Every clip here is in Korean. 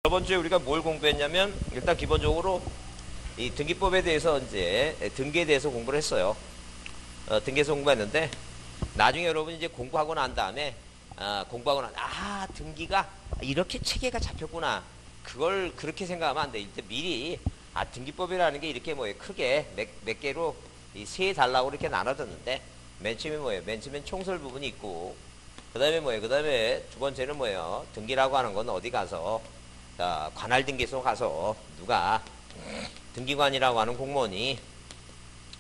저번 주에 우리가 뭘 공부했냐면 일단 기본적으로 이 등기법에 대해서 이제 등기에 대해서 공부를 했어요. 등기에서 공부했는데 나중에 여러분 이제 공부하고 난 다음에 등기가 이렇게 체계가 잡혔구나. 그걸 그렇게 생각하면 안 돼. 일단 미리 등기법이라는 게 이렇게 크게 몇 개로 이 세 달라고 이렇게 나눠졌는데 맨 처음에 맨 처음엔 총설 부분이 있고 그 다음에 두 번째는 등기라고 하는 건 어디 가서 관할등기소 가서 누가 등기관이라고 하는 공무원이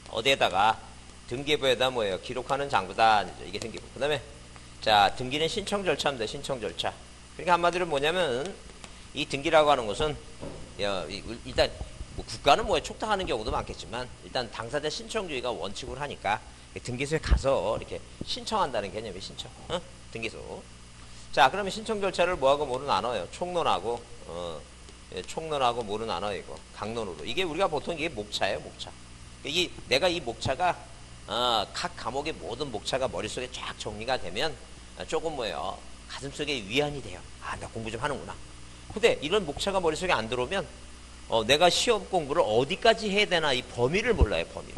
어디에다가 등기부에다 기록하는 장부다. 이게 등기부. 그 다음에 등기는 신청 절차입니다. 신청 절차. 그러니까 한마디로 뭐냐면 이 등기라고 하는 것은 일단 국가는 촉탁하는 경우도 많겠지만 일단 당사자 신청주의가 원칙으로 하니까 등기소에 가서 이렇게 신청한다는 개념이 신청. 등기소. 자, 그러면 신청 절차를 뭐하고 뭐로 나눠요? 총론하고 총론하고 뭐로 나눠요? 이거 강론으로. 이게 우리가 보통 이게 목차예요, 목차. 내가 이 목차가 각 과목의 모든 목차가 머릿속에 쫙 정리가 되면 조금 가슴속에 위안이 돼요. 나 공부 좀 하는구나. 근데 이런 목차가 머릿속에 안 들어오면 내가 시험 공부를 어디까지 해야 되나 이 범위를 몰라요, 범위를.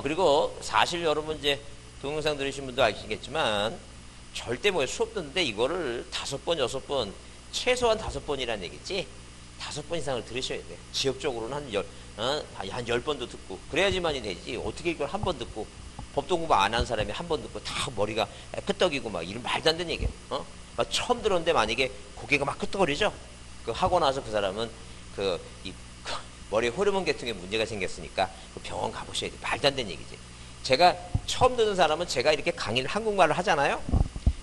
그리고 사실 여러분 이제 동영상 들으신 분도 아시겠지만 절대 수업 듣는데 이거를 5번, 6번, 최소한 5번이라는 얘기지 5번 이상을 들으셔야 돼요. 지역적으로는 한 10번도 듣고 그래야지만이 되지. 어떻게 이걸 한 번 듣고 법도 공부 안 한 사람이 한 번 듣고 다 머리가 끄떡이고 이런 말도 안 되는 얘기예요. 처음 들었는데 만약에 고개가 막 끄떡거리죠? 하고 나서 그 사람은 머리에 호르몬 계통에 문제가 생겼으니까 병원 가보셔야 돼요. 말도 안 되는 얘기지. 제가 처음 듣는 사람은 제가 이렇게 강의를 한국말을 하잖아요.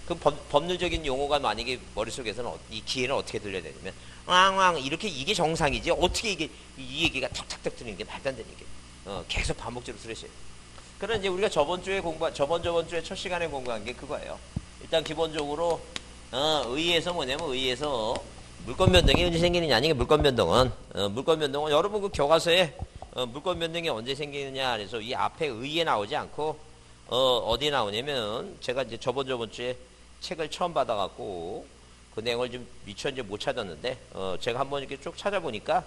그 법률적인 용어가 만약에 머릿속에서는 이 귀에는 어떻게 들려야 되냐면 왕왕 이렇게 이게 정상이지 어떻게 이 얘기가 탁탁탁 들리는 게 말도 안 되는 얘기예요. 계속 반복적으로 들으셔야 돼요. 그럼 이제 우리가 저번 주에 저번 주에 첫 시간에 공부한 게 그거예요. 일단 기본적으로 의의에서 의의에서 물권 변동이 언제 생기느냐. 아니 물권 변동은 여러분 그 교과서에 물권 변동이 언제 생기느냐. 그래서 이 앞에 의의에 나오지 않고 어디 나오냐면 제가 이제 저번 주에 책을 처음 받아갖고 그 내용을 좀 미처 이제 못 찾았는데 제가 한번 이렇게 쭉 찾아보니까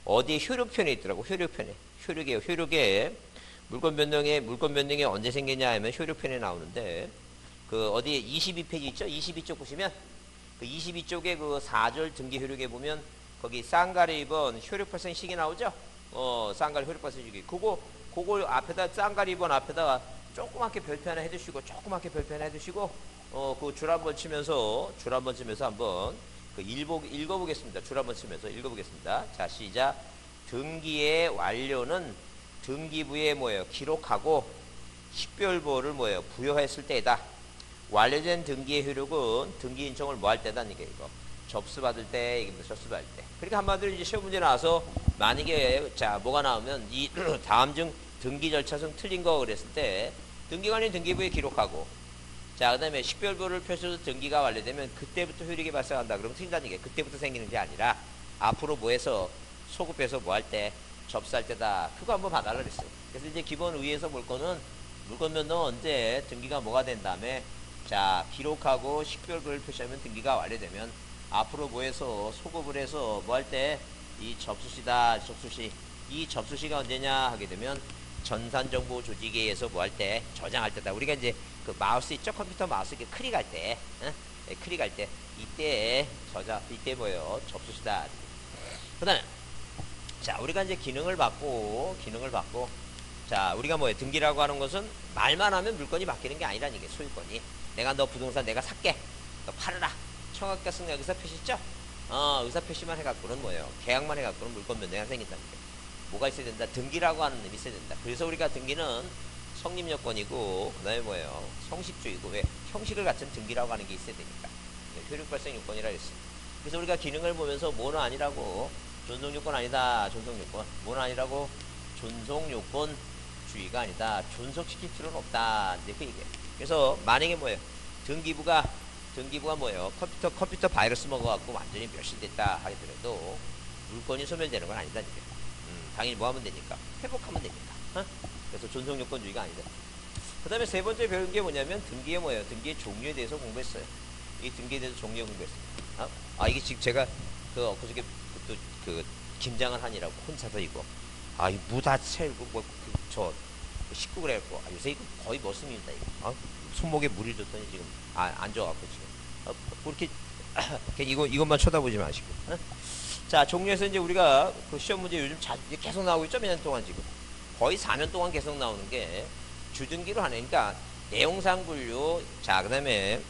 어디에 효력편에 있더라고. 효력에 물권 변동이 언제 생기냐 하면 효력편에 나오는데 어디에 22페이지 있죠? 22쪽 보시면 그 22쪽에 그 4절 등기 효력에 보면 거기 쌍가리 2번 효력 발생 시기 나오죠? 쌍가리 효력 발생 시기. 그걸 앞에다 쌍가리 2번 앞에다가 조그맣게 별표 하나 해두시고 그 줄 한번 치면서 한번 읽어보겠습니다. 줄 한번 치면서 읽어보겠습니다. 자, 시작. 등기의 완료는 등기부에 기록하고 식별보를 부여했을 때이다. 완료된 등기의 효력은 등기 인정을 할 때다. 이거 접수받을 때, 접수받을 때. 그러니까 한마디로 이제 시험 문제 나와서 만약에 뭐가 나오면 이 다음 중 등기 절차상 틀린 거 그랬을 때 등기관이 등기부에 기록하고 그 다음에 식별부를 표시해서 등기가 완료되면 그때부터 효력이 발생한다. 그러면 틀린다는 얘기예요. 그때부터 생기는 게 아니라 앞으로 해서 소급해서 할 때 접수할 때다. 그거 한번 봐달라 그랬어요. 그래서 이제 기본 의의에서 볼 거는 물권 변동 언제 등기가 뭐가 된 다음에 기록하고 식별부를 표시하면 등기가 완료되면 앞으로 해서 소급을 해서 할 때 이 접수시다. 이 접수시가 언제냐 하게 되면 전산정보 조직에 의해서 할 때 저장할 때다. 우리가 이제 그 마우스 있죠? 컴퓨터 마우스 이렇게 클릭할 때, 클릭할 때 이때 접수시다. 그다음에 우리가 이제 기능을 받고 우리가 등기라고 하는 것은 말만 하면 물건이 바뀌는 게 아니라는 얘기예요. 소유권이. 내가 너 부동산 내가 살게. 너 팔아라. 청약가 승낙 의사표시 있죠? 의사표시만 해갖고는 계약만 해갖고는 물권 변동이 생긴다는 거예요. 뭐가 있어야 된다? 등기라고 하는 놈이 있어야 된다. 그래서 우리가 등기는 성립요건이고 그 다음에 성식주의고 왜? 형식을 갖춘 등기라고 하는 게 있어야 되니까. 효력 발생 요건이라 했어요. 그래서 우리가 기능을 보면서 뭐는 아니라고 존속요건 아니다. 존속요건. 뭐는 아니라고 존속요건주의가 아니다. 존속시킬 필요는 없다. 이제 그 얘기예요. 그래서 만약에 등기부가 컴퓨터 바이러스 먹어갖고 완전히 멸실됐다 하더라도 물건이 소멸되는 건 아니다. 이게. 당연히 하면 되니까 회복하면 되니까. 그래서 존속요건주의가 아니다. 그 다음에 세 번째 배운 게 뭐냐면 등기의 종류에 대해서 공부했어요. 이 등기에 대해서 종류 공부했어요. 이게 지금 제가 그저께 그 김장을 하니라고 혼자서 이거 이 무 다 채우고 저 식구 그래갖고 요새 이거 거의 머슴입니다 이거. 손목에 물이 줬더니 지금 안 좋아갖고 지금 뭐 이렇게 괜히 이것만 쳐다보지 마시고. 자, 종류에서 이제 우리가 그 시험 문제 요즘 계속 나오고 있죠. 몇 년 동안 지금 거의 4년 동안 계속 나오는 게 주등기로 하니까 내용상 분류. 자, 그다음에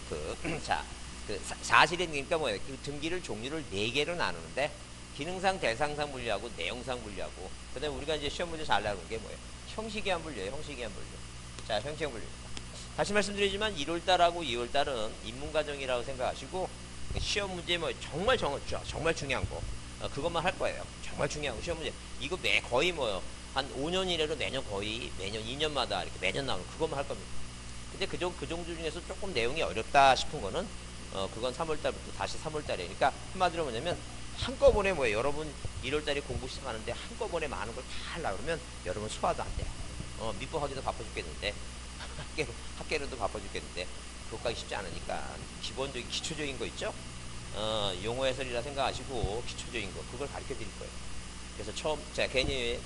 사실은 그러니까 뭐예요? 그 등기를 종류를 4개로 나누는데 기능상, 대상상 분류하고 내용상 분류하고, 그다음에 우리가 이제 시험 문제 잘 나오는 게 뭐예요? 형식이한 분류예요. 형식이한 분류. 자, 형식이한 분류입니다. 다시 말씀드리지만 1월달하고 2월달은 입문과정이라고 생각하시고 시험 문제 뭐 정말 중요한 거 그것만 할 거예요. 정말 중요한 거 시험 문제 이거 거의 뭐요 한 5년 이래로 매년 거의 매년 2년마다 이렇게 매년 나오는 그것만 할 겁니다. 근데 그 정도 중에서 조금 내용이 어렵다 싶은 거는 그건 3월달부터 다시 3월달이니까 한마디로 뭐냐면 한꺼번에 뭐예요? 여러분 1월달에 공부 시작하는데 한꺼번에 많은 걸 다 하려고 그러면 여러분 소화도 안 돼요. 밑보하기도 바빠 죽겠는데 학계로도 바빠 죽겠는데 그것까지 쉽지 않으니까 기본적인 기초적인 거 있죠? 용어 해설이라 생각하시고 기초적인 거 그걸 가르쳐 드릴 거예요. 그래서 제가 괜히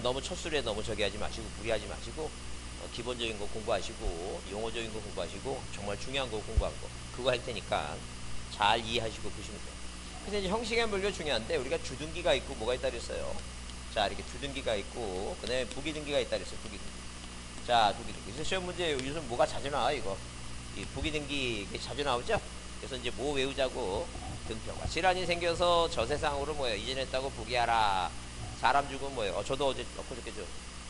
너무 첫 술에 너무 저기 하지 마시고 무리하지 마시고 기본적인 거 공부하시고 용어적인 거 공부하시고 정말 중요한 거 공부한 거 그거 할 테니까 잘 이해하시고 보시면 돼요. 그래서 이제 형식의 분류 중요한데 우리가 주등기가 있고 뭐가 있다 그랬어요. 자, 이렇게 주등기가 있고 그다음에 부기등기가 있다 그랬어요. 부기등기. 자, 부기등기. 그래서 시험 문제 요즘 뭐가 자주 나와 이거. 이 부기등기 자주 나오죠? 그래서 이제 뭐 외우자고 등표가 질환이 생겨서 저세상으로 뭐예요? 이전했다고 부기하라. 사람 죽으면 뭐예요? 저도 어저께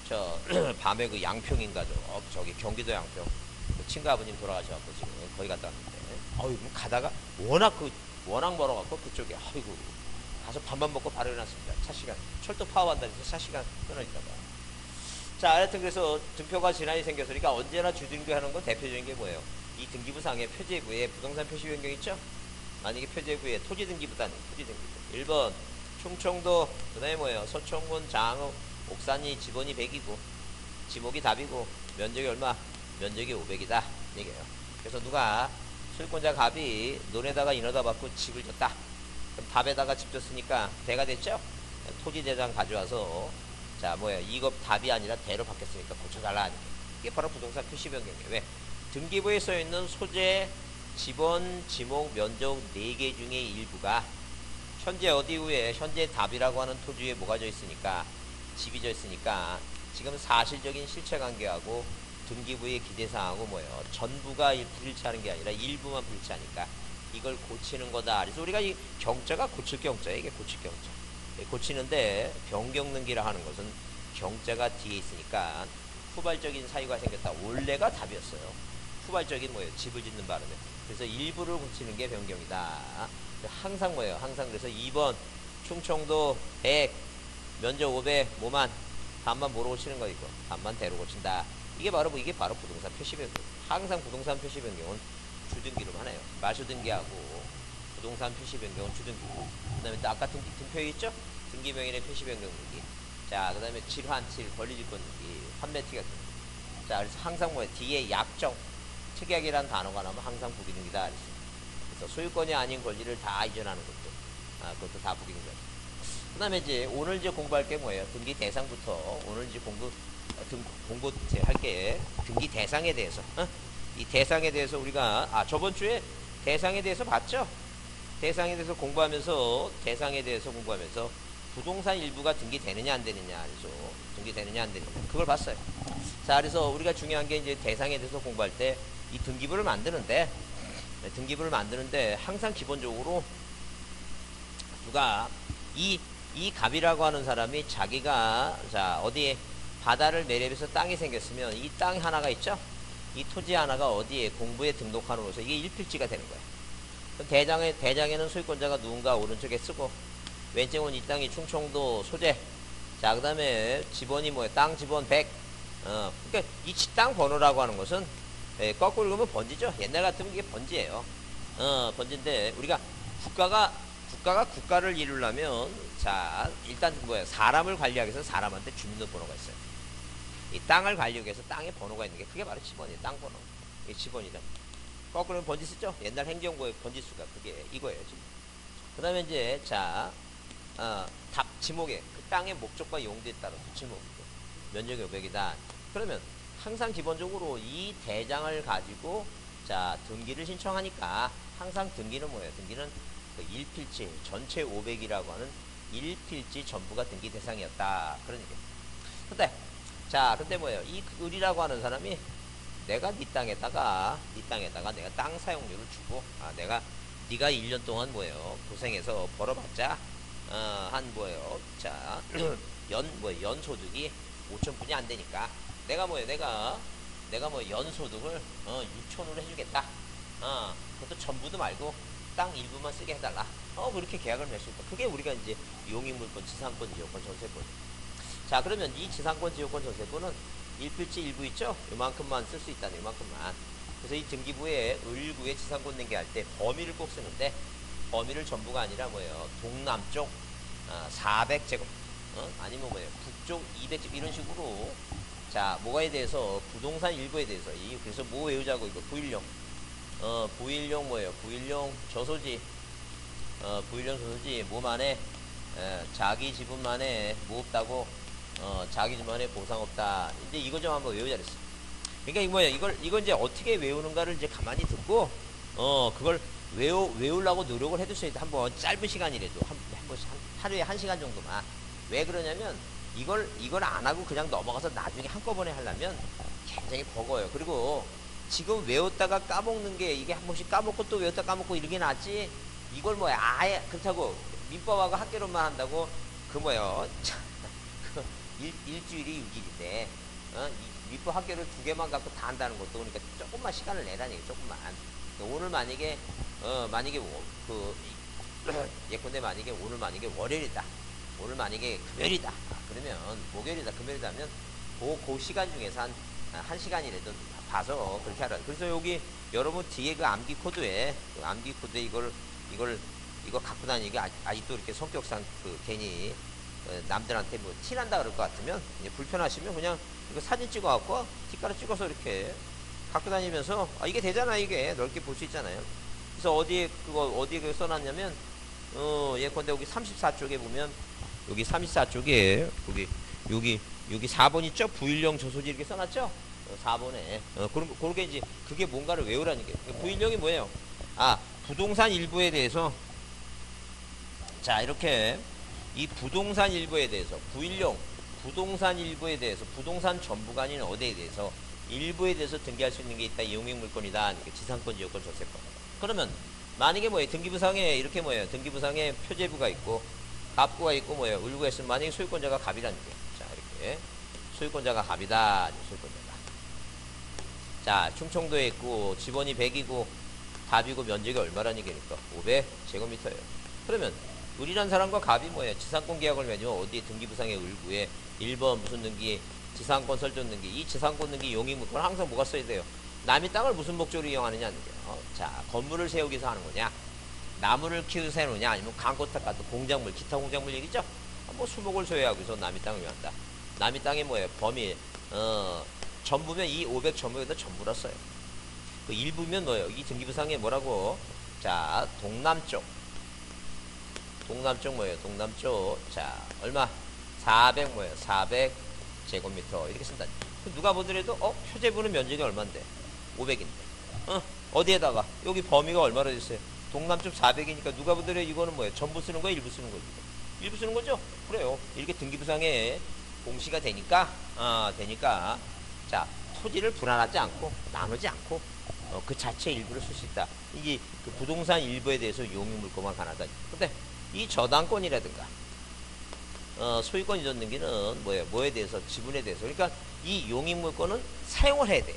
저 밤에 그 양평인가 저기 경기도 양평 그 친구 아버님 돌아가셔갖고 지금 거기 갔다 왔는데 가다가 워낙 멀어갖고 그쪽에 가서 밥만 먹고 바로 일어났습니다. 차 시간 철도 파업한다 해서 차 시간 끊어질까봐. 자, 하여튼 그래서 등표가 질환이 생겨서 그러니까 언제나 주등기 하는 건 대표적인 게 뭐예요? 이 등기부상의 표제부에 부동산 표시 변경 있죠? 만약에 표제부에 토지등기부단 토지등기부 1번 충청도 그다음에 뭐예요? 서청군 장읍 옥산이 지번이 100이고 지목이 답이고 면적이 얼마? 면적이 500이다 얘기예요. 그래서 누가 소유권자 갑이 논에다가 인허가 받고 집을 줬다. 그럼 답에다가 집 줬으니까 대가 됐죠? 토지대장 가져와서 자 뭐예요? 이거 답이 아니라 대로 바뀌었으니까 고쳐달라 하는 게 이게 바로 부동산 표시 변경이에요. 왜? 등기부에 써있는 소재, 지번, 지목, 면적 4개 중에 일부가 현재 어디 위에 현재 답이라고 하는 토지 위에 뭐가 져 있으니까 집이 져 있으니까 지금 사실적인 실체관계하고 등기부의 기재사항하고 뭐예요? 전부가 불일치하는 게 아니라 일부만 불일치하니까 이걸 고치는 거다. 그래서 우리가 이 경자가 고칠 경자예요. 이게 고칠 경자. 고치는데 변경 등기라 하는 것은 경자가 뒤에 있으니까 후발적인 사유가 생겼다. 원래가 답이었어요. 후발적인 뭐예요? 집을 짓는 바람에. 그래서 일부를 고치는 게 변경이다. 항상 뭐예요? 항상 그래서 2번 충청도 100 면적 500 뭐만 답만 뭐로 고치는 거 있고 답만 대로 고친다. 이게 바로 부동산 표시 변경. 항상 부동산 표시 변경은 주등기로만 해요. 마수등기하고 부동산 표시 변경은 주등기고. 그다음에 또 아까 등표에 있죠? 등기명인의 표시 변경 등기. 자, 그다음에 질환7 권리질권 등기, 판매특약 등기. 자, 그래서 항상 뭐예요? 뒤에 약정, 특약이라는 단어가 나오면 항상 부기등기다. 그래서 소유권이 아닌 권리를 다 이전하는 것도, 그것도 다 부기등기다. 그다음에 이제 오늘 이제 공부할 게 뭐예요? 등기 대상부터 오늘 이제 공부 할게 등기 대상에 대해서. 이 대상에 대해서 우리가 저번 주에 대상에 대해서 봤죠? 대상에 대해서 공부하면서 부동산 일부가 등기되느냐 안 되느냐 그래서 등기되느냐 안 되느냐 그걸 봤어요. 자, 그래서 우리가 중요한 게 이제 대상에 대해서 공부할 때 이 등기부를 만드는데 항상 기본적으로 누가 이 갑이라고 하는 사람이 자기가 자 어디에 바다를 매립해서 땅이 생겼으면 이 땅 하나가 있죠? 이 토지 하나가 어디에 공부에 등록함으로써 이게 일필지가 되는 거예요. 그럼 대장에는 소유권자가 누군가 오른쪽에 쓰고 왼쪽은 이 땅이 충청도 소재. 자, 그 다음에 지번이 뭐예요? 땅 지번 100. 그러니까 이 땅 번호라고 하는 것은 거꾸로 읽으면 번지죠. 옛날 같으면 이게 번지예요. 번지인데 우리가 국가를 이루려면 자 일단 뭐예요? 사람을 관리하기 위해서 사람한테 주민등록번호가 있어요. 이 땅을 관리하기 위해서 땅에 번호가 있는 게 그게 바로 지번이에요. 땅 번호. 이게 지번이다. 거꾸로 번지 쓰죠? 옛날 행정부의 번지수가 그게 이거예요. 지금. 그 다음에 이제, 자, 지목에, 그 땅의 목적과 용도에 따라서 지목. 면적이 500이다. 그러면 항상 기본적으로 이 대장을 가지고, 자, 등기를 신청하니까, 항상 등기는 뭐예요? 등기는 그 1필지, 전체 500이라고 하는 1필지 전부가 등기 대상이었다. 그런 얘기예요. 근데 뭐예요? 이 을이라고 하는 사람이 내가 네 땅에다가 내가 땅 사용료를 주고, 네가 1년 동안 뭐예요? 고생해서 벌어봤자, 한 뭐예요? 자, 연 소득이 5천푼이 안 되니까, 내가 연 소득을, 6천으로 해주겠다. 그것도 전부도 말고, 땅 일부만 쓰게 해달라. 그렇게 계약을 맺을 수 있다. 그게 우리가 이제 용익물권, 지상권, 지역권, 전세권. 자, 그러면 이 지상권, 지역권, 전세권은 1필지 일부 있죠? 요만큼만 쓸 수 있다는 요만큼만. 그래서 이 등기부에 을구에 지상권 등기할 때 범위를 꼭 쓰는데, 범위를 전부가 아니라 뭐예요? 동남쪽 400제곱, 아니면 뭐예요? 북쪽 200제곱, 이런 식으로. 자, 뭐가에 대해서, 부동산 일부에 대해서, 그래서 뭐 외우자고, 이거 부일용. 부일용 뭐예요? 부일용 저소지, 부일용 저소지, 뭐만에, 자기 지분만에 뭐 없다고, 자기 지분만에 보상 없다. 이제 이거 좀 한번 외우자 그랬어. 그러니까 이거 뭐야? 이걸 이제 어떻게 외우는가를 이제 가만히 듣고, 그걸 외우려고 노력을 해두셔야 돼. 한번 짧은 시간이라도, 한 번씩, 하루에 1시간 정도만. 왜 그러냐면, 이걸 안 하고 그냥 넘어가서 나중에 한꺼번에 하려면 굉장히 버거워요. 그리고 지금 외웠다가 까먹는 게, 이게 한 번씩 까먹고 또 외웠다 까먹고 이렇게 낫지, 이걸 뭐야, 아예, 그렇다고 민법하고 학개론만 한다고, 일주일이 6일인데, 민법 학개를 2개만 갖고 다 한다는 것도, 그러니까 조금만 시간을 내라는 얘기, 조금만. 오늘 만약에, 예컨대 만약에 오늘 만약에 월요일이다. 오늘 만약에 금요일이다. 그러면 목요일이다, 금요일이다 하면, 그 시간 중에서 한 시간이라도 봐서 그렇게 하라. 그래서 여기 여러분 뒤에 그 암기 코드에 이거 갖고 다니기 아직도 이렇게 성격상 괜히 남들한테 뭐 티난다 그럴 것 같으면, 이제 불편하시면 그냥 이거 사진 찍어 갖고 티가루 찍어서 이렇게 갖고 다니면서, 이게 되잖아. 이게 넓게 볼 수 있잖아요. 그래서 어디에 써놨냐면, 예컨대 여기 34쪽에 보면, 여기 34쪽에 여기 4번 있죠? 부일령 저소지 이렇게 써놨죠? 4번에. 그렇게 이제, 그게 뭔가를 외우라는 게. 부일령이 뭐예요? 부동산 일부에 대해서, 자, 이렇게, 이 부동산 일부에 대해서, 부일령, 부동산 일부에 대해서, 부동산 전부가 아닌 어디에 대해서, 일부에 대해서 등기할 수 있는 게 있다. 용익물권이다. 지상권, 지역권, 전세권. 그러면, 만약에 등기부상에, 이렇게 등기부상에 표제부가 있고, 갑구가 있고 을구가 있으면, 만약에 소유권자가 갑이라는 게. 자, 이렇게. 소유권자가 갑이다. 소유권자가. 자, 충청도에 있고, 지번이 100이고, 답이고, 면적이 얼마라는 얘기니까? 500제곱미터예요. 그러면, 을이란 사람과 갑이 지상권 계약을 맺으면 어디에 등기부상의 을구에 1번 무슨 등기, 지상권 설정 등기, 이 지상권 등기 용익물권 항상 뭐가 써야 돼요? 남의 땅을 무슨 목적으로 이용하느냐는 거예요. 자, 건물을 세우기 위해서 하는 거냐? 나무를 키우서 세우느냐? 아니면 강고탁 같은 공작물, 기타 공작물 얘기죠? 수목을 소유하기 위해서 남의 땅을 이용한다. 남의 땅이 범위, 전부면 이 500 전부에다 전부라 써요. 그 일부면 이 등기부상에 뭐라고? 자, 동남쪽. 동남쪽. 자, 얼마? 400제곱미터. 이렇게 쓴다. 누가 보더라도, 표제부는 면적이 얼만데? 500인데. 어디에다가? 여기 범위가 얼마나 됐어요? 동남쪽 400이니까 누가 보더라도 이거는 전부 쓰는 거야? 일부 쓰는 거지? 일부 쓰는 거죠? 그래요. 이렇게 등기부상에 공시가 되니까, 자, 토지를 분할하지 않고, 나누지 않고, 그 자체 일부를 쓸 수 있다. 이게 그 부동산 일부에 대해서 용익물권만 가능하다. 근데 이 저당권이라든가, 소유권 이전 등기는 뭐에 대해서? 지분에 대해서. 그러니까 이 용익물권은 사용을 해야 돼요.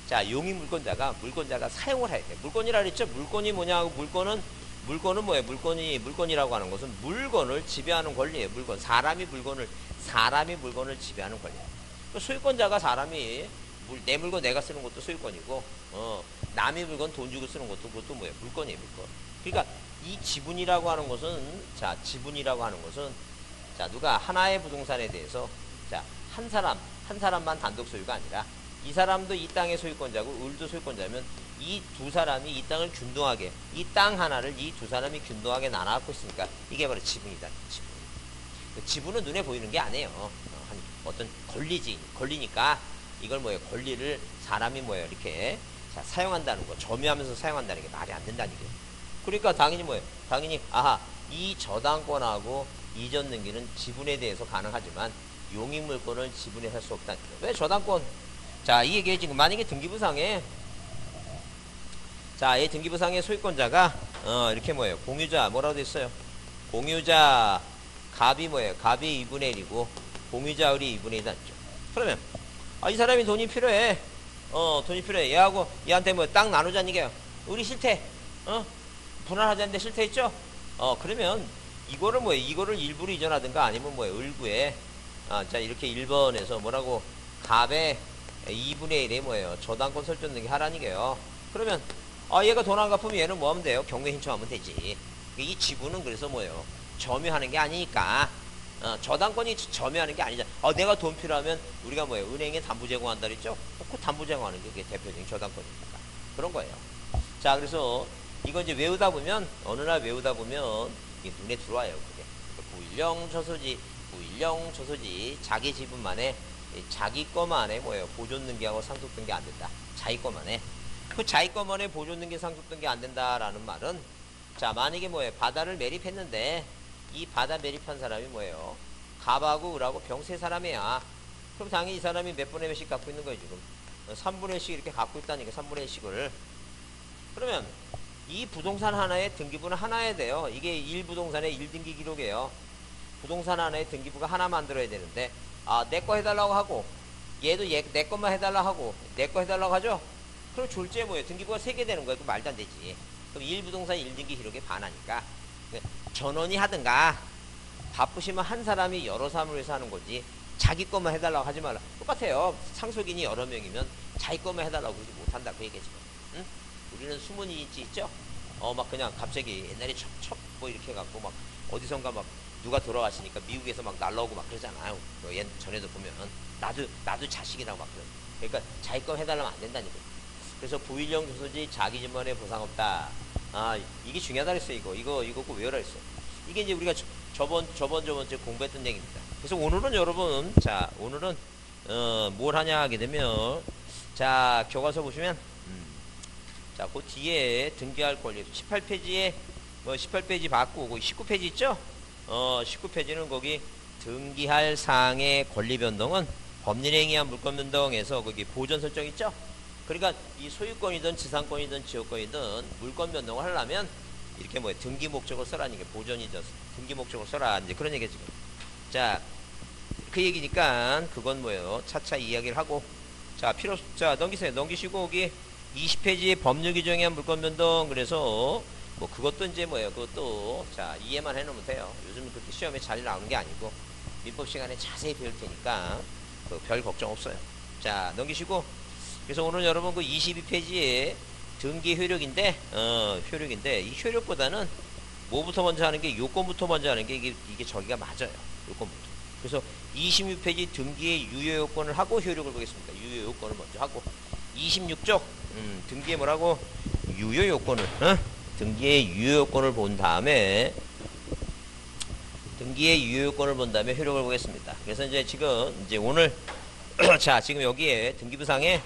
자, 용익물권자가, 물권자가 사용을 해야 돼. 물권이라 그랬죠? 물권이 뭐냐? 물건은 뭐예요? 물건이라고 하는 것은 물건을 지배하는 권리예요. 물건. 사람이 물건을 지배하는 권리예요. 소유권자가 사람이 내 물건 내가 쓰는 것도 소유권이고, 남의 물건 돈 주고 쓰는 그것도 뭐예요? 물건이에요, 물건. 그러니까 이 지분이라고 하는 것은, 자, 누가 하나의 부동산에 대해서, 자, 한 사람만 단독 소유가 아니라 이 사람도 이 땅의 소유권자고 을도 소유권자면 이 두 사람이 이 땅을 균등하게 이 땅 하나를 이 두 사람이 균등하게 나눠갖고 있으니까 이게 바로 지분이다. 지분. 지분은 눈에 보이는 게 아니에요. 어떤 권리니까 이걸 뭐예요? 권리를 사람이 뭐예요? 이렇게 자, 사용한다는 거, 점유하면서 사용한다는 게 말이 안 된다는 게. 그러니까 당연히 뭐예요? 당연히 아하 이 저당권하고 이전 등기는 지분에 대해서 가능하지만 용익물권을 지분에 할 수 없다. 왜 저당권? 자, 이 얘기에 지금 만약에 등기부상에 자, 이 등기부상의 소유권자가 이렇게 뭐예요? 공유자 뭐라고 돼 있어요? 공유자 갑이 뭐예요? 갑이 2분의 1이고 공유자 을이 2분의 1이 죠 그러면 이 사람이 돈이 필요해. 돈이 필요해. 얘한테 뭐 땅 나누자는 얘기예요. 우리 싫대. 분할하자는데 싫대 했죠? 그러면 이거를 뭐예요? 이거를 일부로 이전하든가 아니면 뭐예요? 을구에 자, 이렇게 1번에서 뭐라고 갑의 2분의 1에 뭐예요? 저당권 설정 등기 하라는 얘기예요. 그러면 얘가 돈 안 갚으면 얘는 뭐 하면 돼요? 경매 신청하면 되지. 이 지분은 그래서 뭐예요? 점유하는 게 아니니까 저당권이 점유하는 게 아니잖아. 내가 돈 필요하면 우리가 뭐예요? 은행에 담보 제공한다 그랬죠? 그 담보 제공하는 게 그게 대표적인 저당권이니까 그런 거예요. 자, 그래서 이거 이제 외우다 보면 어느 날 외우다 보면 이게 눈에 들어와요. 그게 구일령 저소지 자기 지분만에 자기 거만에 뭐예요? 보존 등기하고 상속 등기 안 된다. 자기 거만에 그 자기 거만에 보존 등기 상속 등기 안 된다라는 말은 자, 만약에 뭐예요? 바다를 매립했는데 이 바다 매립한 사람이 뭐예요? 갑하고 을하고 병 세 사람이야. 그럼 당연히 이 사람이 몇 분의 몇씩 갖고 있는 거예요, 지금. 3분의 1씩 이렇게 갖고 있다니까, 3분의 1씩을. 그러면 이 부동산 하나의 등기부는 하나여야 돼요. 이게 1부동산의 1등기 기록이에요. 부동산 하나의 등기부가 하나 만들어야 되는데, 내 거 해달라고 하고, 얘도 내 것만 해달라고 하고, 내 거 해달라고 하죠? 그럼 졸지에 뭐예요? 등기부가 3개 되는 거예요. 그 말도 안 되지. 그럼 1부동산 1등기 기록에 반하니까. 전원이 하든가 바쁘시면 한 사람이 여러 사람을 위해서 하는 거지 자기 것만 해달라고 하지 말라. 똑같아요. 상속인이 여러 명이면 자기 것만 해달라고 그러지 못한다 그 얘기지. 응? 우리는 수문인지 있죠? 막 그냥 갑자기 옛날에 첩 뭐 이렇게 해갖고 막 어디선가 막 누가 돌아가시니까 미국에서 막 날라오고 막 그러잖아요. 전에도 보면 나도 자식이라고 막 그러. 그러니까 자기 것 해달라면 안 된다니까. 그래서 부일령 조소지 자기 집만에 보상 없다. 이게 중요하다 그랬어요. 이거 꼭 외워라 했어. 이게 이제 우리가 저번주에 공부했던 얘기입니다. 그래서 오늘은 여러분, 자, 오늘은, 뭘 하냐 하게 되면, 자, 교과서 보시면, 자, 그 뒤에 등기할 권리, 18페이지에, 18페이지 바꾸고, 19페이지 있죠? 19페이지는 거기 등기할 사항의 권리 변동은 법률행위한 물권 변동에서 거기 보존 설정 있죠? 그러니까 이 소유권이든 지상권이든 지역권이든 물권 변동을 하려면 이렇게 등기 목적을 써라는 게 보존이죠. 등기 목적을 써라. 이제 그런 얘기지. 자, 그 얘기니까 그건 뭐예요? 차차 이야기를 하고 자, 넘기세요. 넘기시고 여기 20페이지에 법률 규정에 의한 물권 변동 그래서 그것도 이제 그것도 자, 이해만 해 놓으면 돼요. 요즘 그렇게 시험에 잘 나오는 게 아니고 민법 시간에 자세히 배울 테니까 별 걱정 없어요. 자, 넘기시고 그래서 오늘 여러분 그 22페이지에 등기 효력인데 이 효력보다는 뭐부터 먼저 하는 게 요건부터 먼저 하는 게 이게 저기가 맞아요. 요건부터. 그래서 26페이지 등기의 유효 요건을 하고 효력을 보겠습니다. 유효 요건을 먼저 하고 26쪽 등기의 뭐라고 유효 요건을 등기의 유효 요건을 본 다음에 효력을 보겠습니다. 그래서 이제 지금 오늘 자, 지금 여기에 등기부상에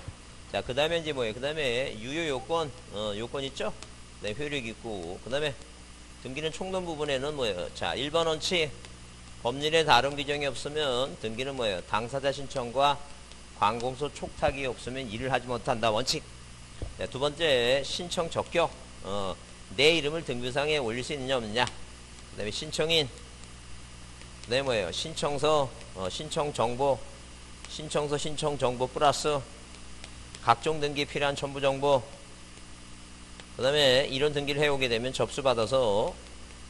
자, 그 다음에 이제 그 다음에 유효 요건, 요건 있죠? 네, 효력 있고, 그 다음에 등기는 총론 부분에는 뭐예요? 자, 1번 원칙, 법률에 다른 규정이 없으면 등기는 뭐예요? 당사자 신청과 관공서 촉탁이 없으면 일을 하지 못한다. 원칙. 네, 두 번째, 신청 적격, 내 이름을 등기부상에 올릴 수 있느냐, 없느냐. 그 다음에 신청인, 그 다음에 뭐예요? 신청서, 신청 정보 플러스 각종 등기에 필요한 첨부 정보 그 다음에 이런 등기를 해오게 되면 접수받아서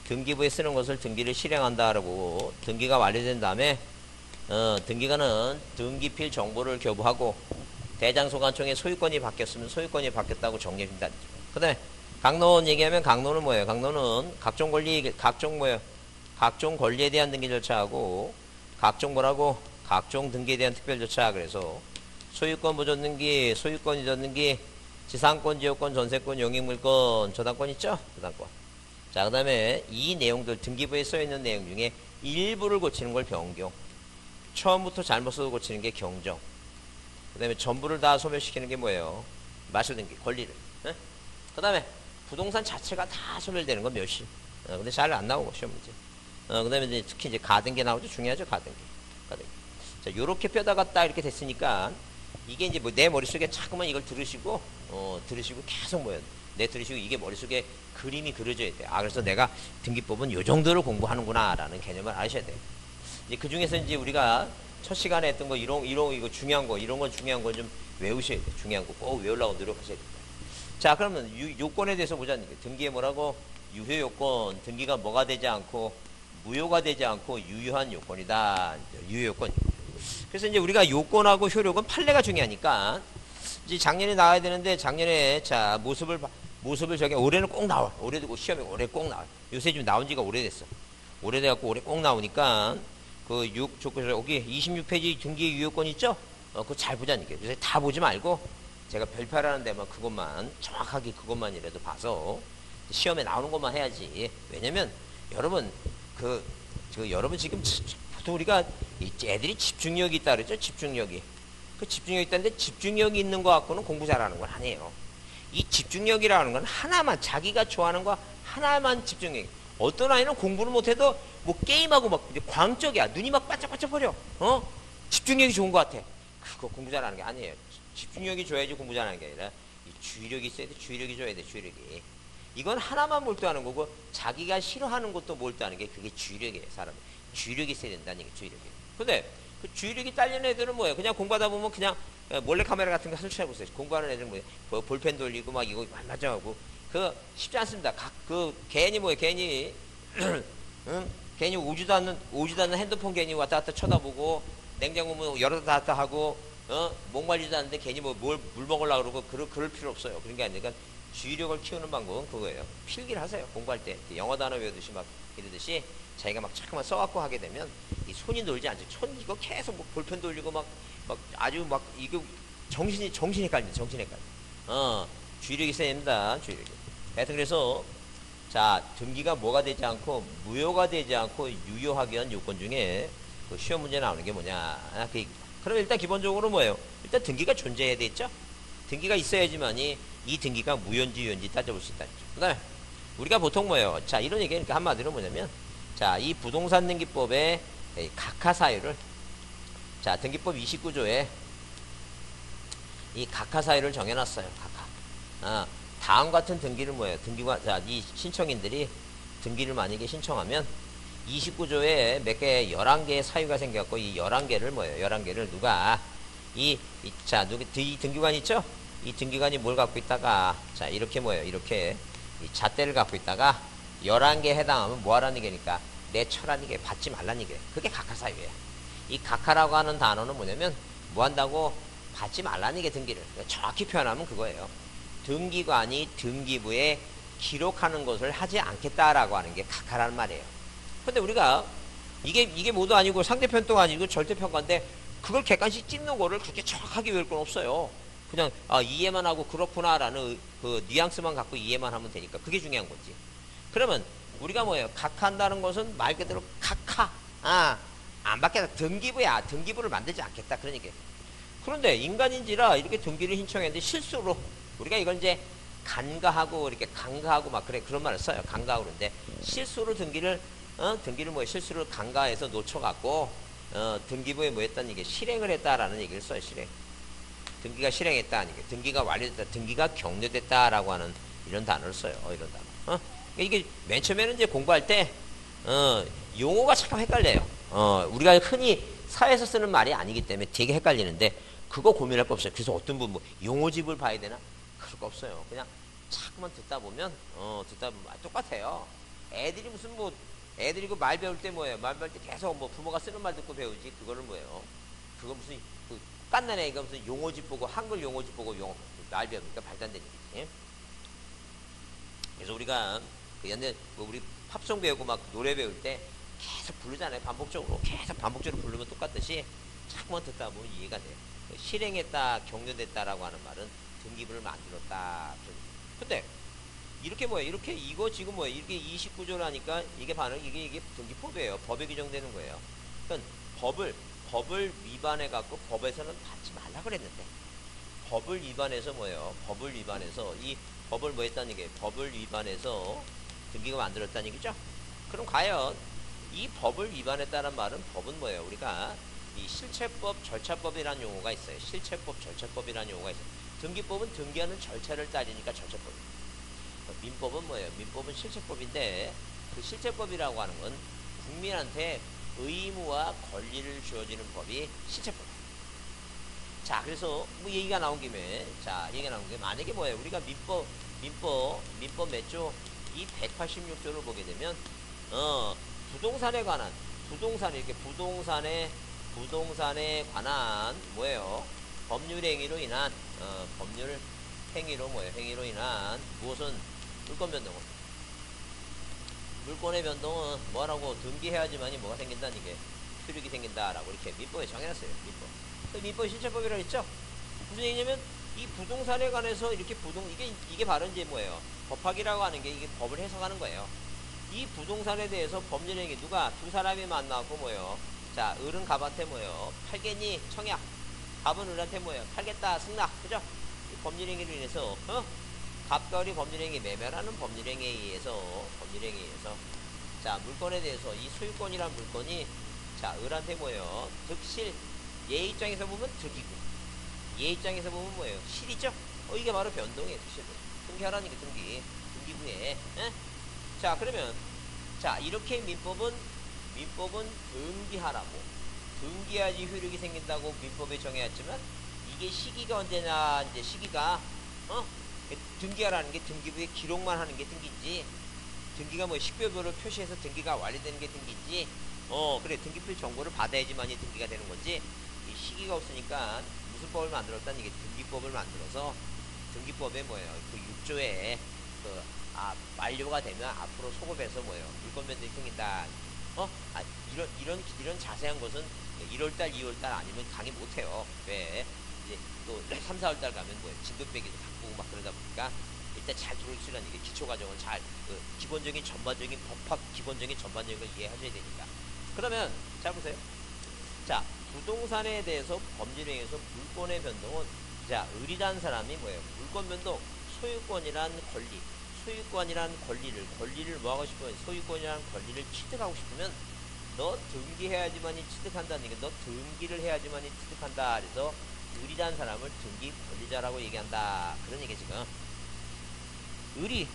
등기부에 쓰는 것을 등기를 실행한다라고 등기가 완료된 다음에 등기관은 등기필 정보를 교부하고 대장소관청의 소유권이 바뀌었으면 소유권이 바뀌었다고 정리해준다. 그 다음에 강론 얘기하면 강론은 뭐예요? 강론은 각종 권리에 대한 등기 절차하고 각종 등기에 대한 특별 절차. 그래서 소유권, 보존등기, 소유권, 이전등기, 지상권, 지역권, 전세권, 영입물권, 저당권 있죠? 저당권. 자, 그 다음에 이 내용들, 등기부에 써있는 내용 중에 일부를 고치는 걸 변경. 처음부터 잘못 써서 고치는 게 경정. 그 다음에 전부를 다 소멸시키는 게 뭐예요? 마실등기, 권리를. 그 다음에 부동산 자체가 다 소멸되는 건 멸시. 근데 잘 안 나오고, 시험 문제. 그 다음에 이제 특히 이제 가등기 나오죠? 중요하죠? 가등기. 가등기. 자, 요렇게 뼈다가 딱 이렇게 됐으니까, 이게 이제 뭐 내 머릿속에 자꾸만 이걸 들으시고, 들으시고 계속 뭐예요? 내 들으시고 이게 머릿속에 그림이 그려져야 돼. 아, 그래서 내가 등기법은 요 정도로 공부하는구나, 라는 개념을 아셔야 돼요. 이제 그 중에서 이제 우리가 첫 시간에 했던 거, 이거 중요한 거, 이런 건 중요한 거 좀 외우셔야 돼요. 중요한 거 꼭 외우려고 노력하셔야 돼요. 자, 그러면 요건에 대해서 보자는 게 등기에 뭐라고? 유효 요건, 등기가 뭐가 되지 않고 무효가 되지 않고 유효한 요건이다. 유효 요건. 그래서 이제 우리가 요건하고 효력은 판례가 중요하니까 이제 작년에 나와야 되는데 작년에 자 모습을 저기 올해는 꼭 나와. 올해도 시험에 올해 꼭 나와. 요새 좀 나온 지가 오래됐어. 오래돼갖고 올해 꼭 나오니까 그 여기 26페이지 등기 유효건 있죠? 그거 잘 보자니까. 요새 다 보지 말고 제가 별표하라는 데만 그것만 정확하게 그것만이라도 봐서 시험에 나오는 것만 해야지. 왜냐면 여러분 여러분 지금 보통 우리가 애들이 집중력이 있다 그러죠. 집중력이. 그 집중력이 있다는데 집중력이 있는 거 갖고는 공부 잘하는 건 아니에요. 이 집중력이라는 건 하나만 자기가 좋아하는 거 하나만 집중력. 어떤 아이는 공부를 못해도 뭐 게임하고 막 광적이야. 눈이 막 반짝반짝거려. 집중력이 좋은 것 같아. 그거 공부 잘하는 게 아니에요. 집중력이 좋아야지 공부 잘하는 게 아니라 이 주의력이 있어야 돼. 주의력이 줘야 돼. 주의력이. 이건 하나만 몰두하는 거고 자기가 싫어하는 것도 몰두하는 게 그게 주의력이에요. 사람 주의력이 있어야 된다는 얘기. 주의력이. 근데 그 주의력이 딸리는 애들은 뭐예요? 그냥 공부하다 보면 그냥 몰래 카메라 같은 거 설치해 보세요. 공부하는 애들은 뭐예요? 볼펜 돌리고 막 이거 맞아하고 그거 쉽지 않습니다. 괜히 뭐예요? 괜히 응? 괜히 오지도 않는 핸드폰 괜히 왔다 갔다 쳐다보고 냉장고 문 열었다 닫았다 하고 목말리지도 않는데 괜히 물 먹으려고 그러고 그럴 필요 없어요. 그런 게 아니라 주의력을 키우는 방법은 그거예요. 필기를 하세요. 공부할 때 영어 단어 외우듯이 막 이러듯이 자기가 막 자꾸만 써갖고 하게 되면 이 손이 놀지 않죠. 손 이거 계속 뭐 볼펜 돌리고 막 아주 막 이거 정신이 헷갈립니다. 정신이 헷갈려. 주의력이 있어야 됩니다. 주의력이. 하여튼 그래서 자 등기가 뭐가 되지 않고 무효가 되지 않고 유효하게 한 요건 중에 그 시험 문제 나오는 게 뭐냐. 그럼 일단 기본적으로 뭐예요? 일단 등기가 존재해야 되겠죠? 등기가 있어야지만이 이 등기가 무효인지 유효인지 따져볼 수 있다. 그 다음에 우리가 보통 뭐예요? 자 이런 얘기니까 한마디로 뭐냐면 자 이 부동산 등기법의 각하사유를 자 등기법 29조에 이 각하사유를 정해놨어요. 각하. 다음 같은 등기를 뭐예요? 이 신청인들이 등기를 만약에 신청하면 29조에 몇 개 11개의 사유가 생겼고 이 11개를 뭐예요? 11개를 누가 이 등기관 있죠? 이 등기관이 뭘 갖고 있다가 자 이렇게 뭐예요? 이렇게 이 잣대를 갖고 있다가 11개에 해당하면 뭐 하라는 얘기니까 내처라는 게 받지 말라는 얘기예요. 그게 각하사유예요. 이 각하라고 하는 단어는 뭐냐면 뭐 한다고? 받지 말라는 게 등기를. 정확히 표현하면 그거예요. 등기관이 등기부에 기록하는 것을 하지 않겠다라고 하는 게 각하라는 말이에요. 근데 우리가 이게 모두 아니고 상대편도 아니고 절대평가인데 그걸 객관식 찝는 거를 그렇게 정확하게 외울 건 없어요. 그냥 이해만 하고 그렇구나라는 그 뉘앙스만 갖고 이해만 하면 되니까 그게 중요한 거지. 그러면 우리가 뭐예요? 각하한다는 것은 말 그대로 각하. 안 받겠다. 등기부야. 등기부를 만들지 않겠다. 그런 얘기예요. 그런데 인간인지라 이렇게 등기를 신청했는데 실수로 우리가 이걸 이제 간과하고 이렇게 강가하고 막 그런 말을 써요. 간과하고 그러는데 실수로 등기를 실수로 간과해서 놓쳐갖고 등기부에 뭐 했다는 얘기 실행을 했다라는 얘기를 써요. 실행. 등기가 실행했다. 등기가 완료됐다. 등기가 격려됐다라고 하는 이런 단어를 써요. 이런 단어. 이게 맨 처음에는 이제 공부할 때 용어가 잠깐 헷갈려요. 우리가 흔히 사회에서 쓰는 말이 아니기 때문에 되게 헷갈리는데 그거 고민할 거 없어요. 그래서 어떤 분 뭐 용어집을 봐야 되나? 그럴 거 없어요. 그냥 자꾸만 듣다 보면 똑같아요. 애들이 애들이 그 말 배울 때 뭐예요? 말 배울 때 계속 뭐 부모가 쓰는 말 듣고 배우지. 그거는 뭐예요? 그거 무슨 깐난 애가 무슨 용어집 보고 한글 용어집 보고 말 배우니까 말도 안 되는 얘기지. 그래서 우리가 그 옛날 우리 팝송 배우고 막 노래 배울 때 계속 부르잖아요. 계속 반복적으로 부르면 똑같듯이 자꾸만 듣다 보면 이해가 돼요. 실행했다, 격려됐다라고 하는 말은 등기부를 만들었다. 근데 이렇게 뭐예요? 이렇게 이거 지금 뭐예요? 이렇게 29조를 하니까 이게 반응 이게 등기법이에요. 법에 규정되는 거예요. 그러니까 법을 위반해 갖고 법에서는 받지 말라 그랬는데 법을 위반해서 뭐예요? 법을 위반해서 이 법을 뭐 했다는 얘기예요? 법을 위반해서 등기가 만들었다는 얘기죠? 그럼 과연 이 법을 위반했다는 말은 법은 뭐예요? 우리가 이 실체법, 절차법이라는 용어가 있어요. 실체법, 절차법이라는 용어가 있어요. 등기법은 등기하는 절차를 따지니까 절차법이에요. 민법은 뭐예요? 민법은 실체법인데 그 실체법이라고 하는 건 국민한테 의무와 권리를 주어지는 법이 실체법이에요. 자, 그래서 뭐 얘기가 나온 김에 만약에 뭐예요? 우리가 민법 몇 조? 이 186조를 보게 되면 부동산에 관한 부동산에 관한 뭐예요? 법률 행위로 인한 법률 행위로 뭐예요? 행위로 인한 무엇은 물권 변동은 물권의 변동은 뭐라고 등기해야지만이 뭐가 생긴다는 게 효력이 생긴다라고 이렇게 민법에 정해놨어요. 민법 실체법이라고 했죠? 무슨 얘기냐면 이 부동산에 관해서 이렇게 이게 바로 이제 뭐예요? 법학이라고 하는 게 이게 법을 해석하는 거예요. 이 부동산에 대해서 법률행위 누가 두 사람이 만나고 뭐예요? 자, 을은 갑한테 뭐예요? 팔겠니? 청약. 갑은 을한테 뭐예요? 팔겠다. 승낙. 그죠? 이 법률행위로 인해서 갑과 을이 법률행위 매매라는 법률행위에 의해서 자, 물건에 대해서 이 소유권이란 물건이 자, 을한테 뭐예요? 득실. 얘 입장에서 보면 득이고 얘 입장에서 보면 뭐예요? 실이죠? 이게 바로 변동이에요. 득실. 등기하라는 게 등기부에. 자, 그러면 자, 이렇게 민법은 등기해야지 효력이 생긴다고 민법에 정해왔지만 이게 시기가 언제냐? 이제 시기가 등기하라는 게 등기부에 기록만 하는 게 등기지. 등기가 뭐 식별번호를 표시해서 등기가 완료되는 게 등기지. 그래, 등기표 정보를 받아야지만이 등기가 되는 거지. 이 시기가 없으니까 무슨 법을 만들었다는 이게 등기법을 만들어서 등기법에 뭐예요? 그 6조에 만료가 되면 앞으로 소급해서 뭐예요? 물권 변동이 생긴다. 이런 자세한 것은 1월달, 2월달 아니면 강의 못해요. 왜? 이제 또 3, 4월달 가면 뭐예요? 진급 빼기도 바꾸고 막 그러다 보니까 일단 잘 들어오시라는 게 기초과정은 잘, 기본적인 전반적인 법학 기본적인 전반적인 걸 이해하셔야 되니까. 그러면, 잘 보세요. 자, 부동산에 대해서 법률행위에서 물권의 변동은, 자, 을이란 사람이 뭐예요? 물권 변동, 소유권이란 권리를 뭐 하고 싶으면, 소유권이란 권리를 취득하고 싶으면, 너 등기해야지만이 취득한다는 게, 너 등기를 해야지만이 취득한다. 그래서, 을이란 사람을 등기 권리자라고 얘기한다. 그런 얘기 지금. 을이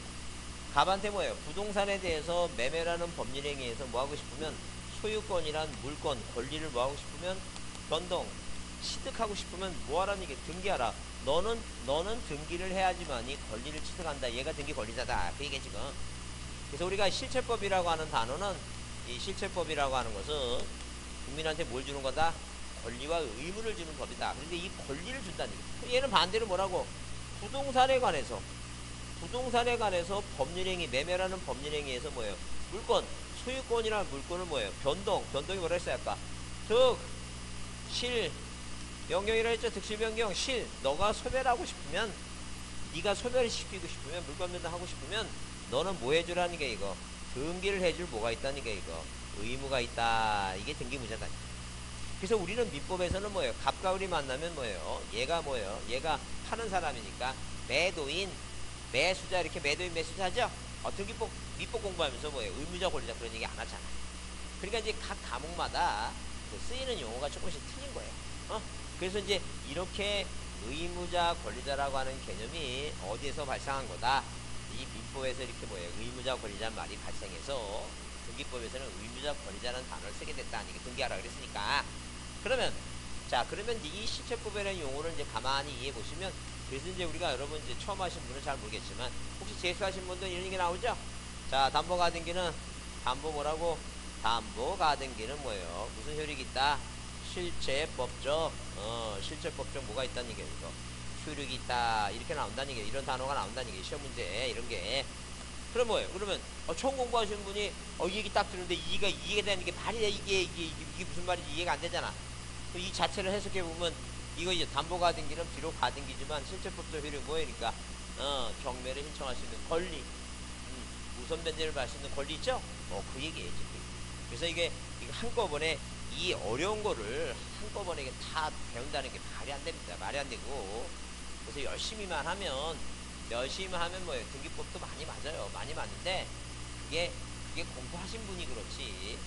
갑한테 뭐예요? 부동산에 대해서 매매라는 법률행위에서 뭐 하고 싶으면 소유권이란 물권, 권리를 뭐 하고 싶으면 변동, 취득하고 싶으면 뭐 하라는 게 등기하라. 너는 등기를 해야지만이 권리를 취득한다. 얘가 등기 권리자다. 그 얘기 지금. 그래서 우리가 실체법이라고 하는 단어는 이 실체법이라고 하는 것은 국민한테 뭘 주는 거다? 권리와 의무를 주는 법이다. 그런데 이 권리를 준다는 얘기. 얘는 반대로 뭐라고? 부동산에 관해서 법률행위, 매매라는 법률행위에서 뭐예요? 물권, 소유권이라는 물권을 뭐예요? 변동이 뭐라 했어요? 아까 득, 실, 변경이라 했죠? 득실, 변경, 실. 너가 소멸을 시키고 싶으면, 물권 변동하고 싶으면 너는 뭐 해주라는 게 이거? 등기를 해줄 뭐가 있다는 게 이거? 의무가 있다. 이게 등기무자다. 그래서 우리는 민법에서는 뭐예요? 갑과 을이 만나면 뭐예요? 얘가 뭐예요? 얘가 파는 사람이니까 매도인, 매수자 이렇게 매도인 매수자 하죠? 등기법 민법 공부하면서 뭐예요? 의무자 권리자 그런 얘기 안 하잖아. 그러니까 이제 각 과목마다 그 쓰이는 용어가 조금씩 틀린 거예요. 그래서 이제 이렇게 의무자 권리자라고 하는 개념이 어디에서 발생한 거다? 이 민법에서 이렇게 뭐예요? 의무자 권리자는 말이 발생해서 등기법에서는 의무자 권리자라는 단어를 쓰게 됐다. 이게 등기하라 그랬으니까. 그러면 이 실체법이라는 용어를 이제 가만히 이해해 보시면, 그래서 이제 우리가 여러분 이제 처음 하신 분은 잘 모르겠지만 혹시 재수하신 분도 이런 게 나오죠? 자, 담보가등기는 담보가등기는 뭐예요? 무슨 효력이 있다? 실체법적 뭐가 있다는 얘기예요. 이거 효력이 있다 이렇게 나온다는 얘기예요. 이런 단어가 나온다는 얘기예요. 시험 문제 이런 게. 그럼 뭐예요? 그러면 처음 공부하시는 분이 이 얘기 딱 들었는데 이해가 되는 게 말이야. 이게 무슨 말인지 이해가 안 되잖아. 이 자체를 해석해 보면 이거 이제 담보가등기는 비록 가등기지만 실체법적 효력이 뭐니까 경매를 신청할 수 있는 권리, 우선 변제를 받을 수 있는 권리 있죠? 그 얘기예요, 지금. 그래서 이게 한꺼번에 이 어려운 거를 한꺼번에 이게 다 배운다는 게 말이 안 됩니다. 말이 안 되고. 그래서 열심히만 하면 뭐예요? 등기법도 많이 맞아요. 많이 맞는데 그게 공부하신 분이 그렇지.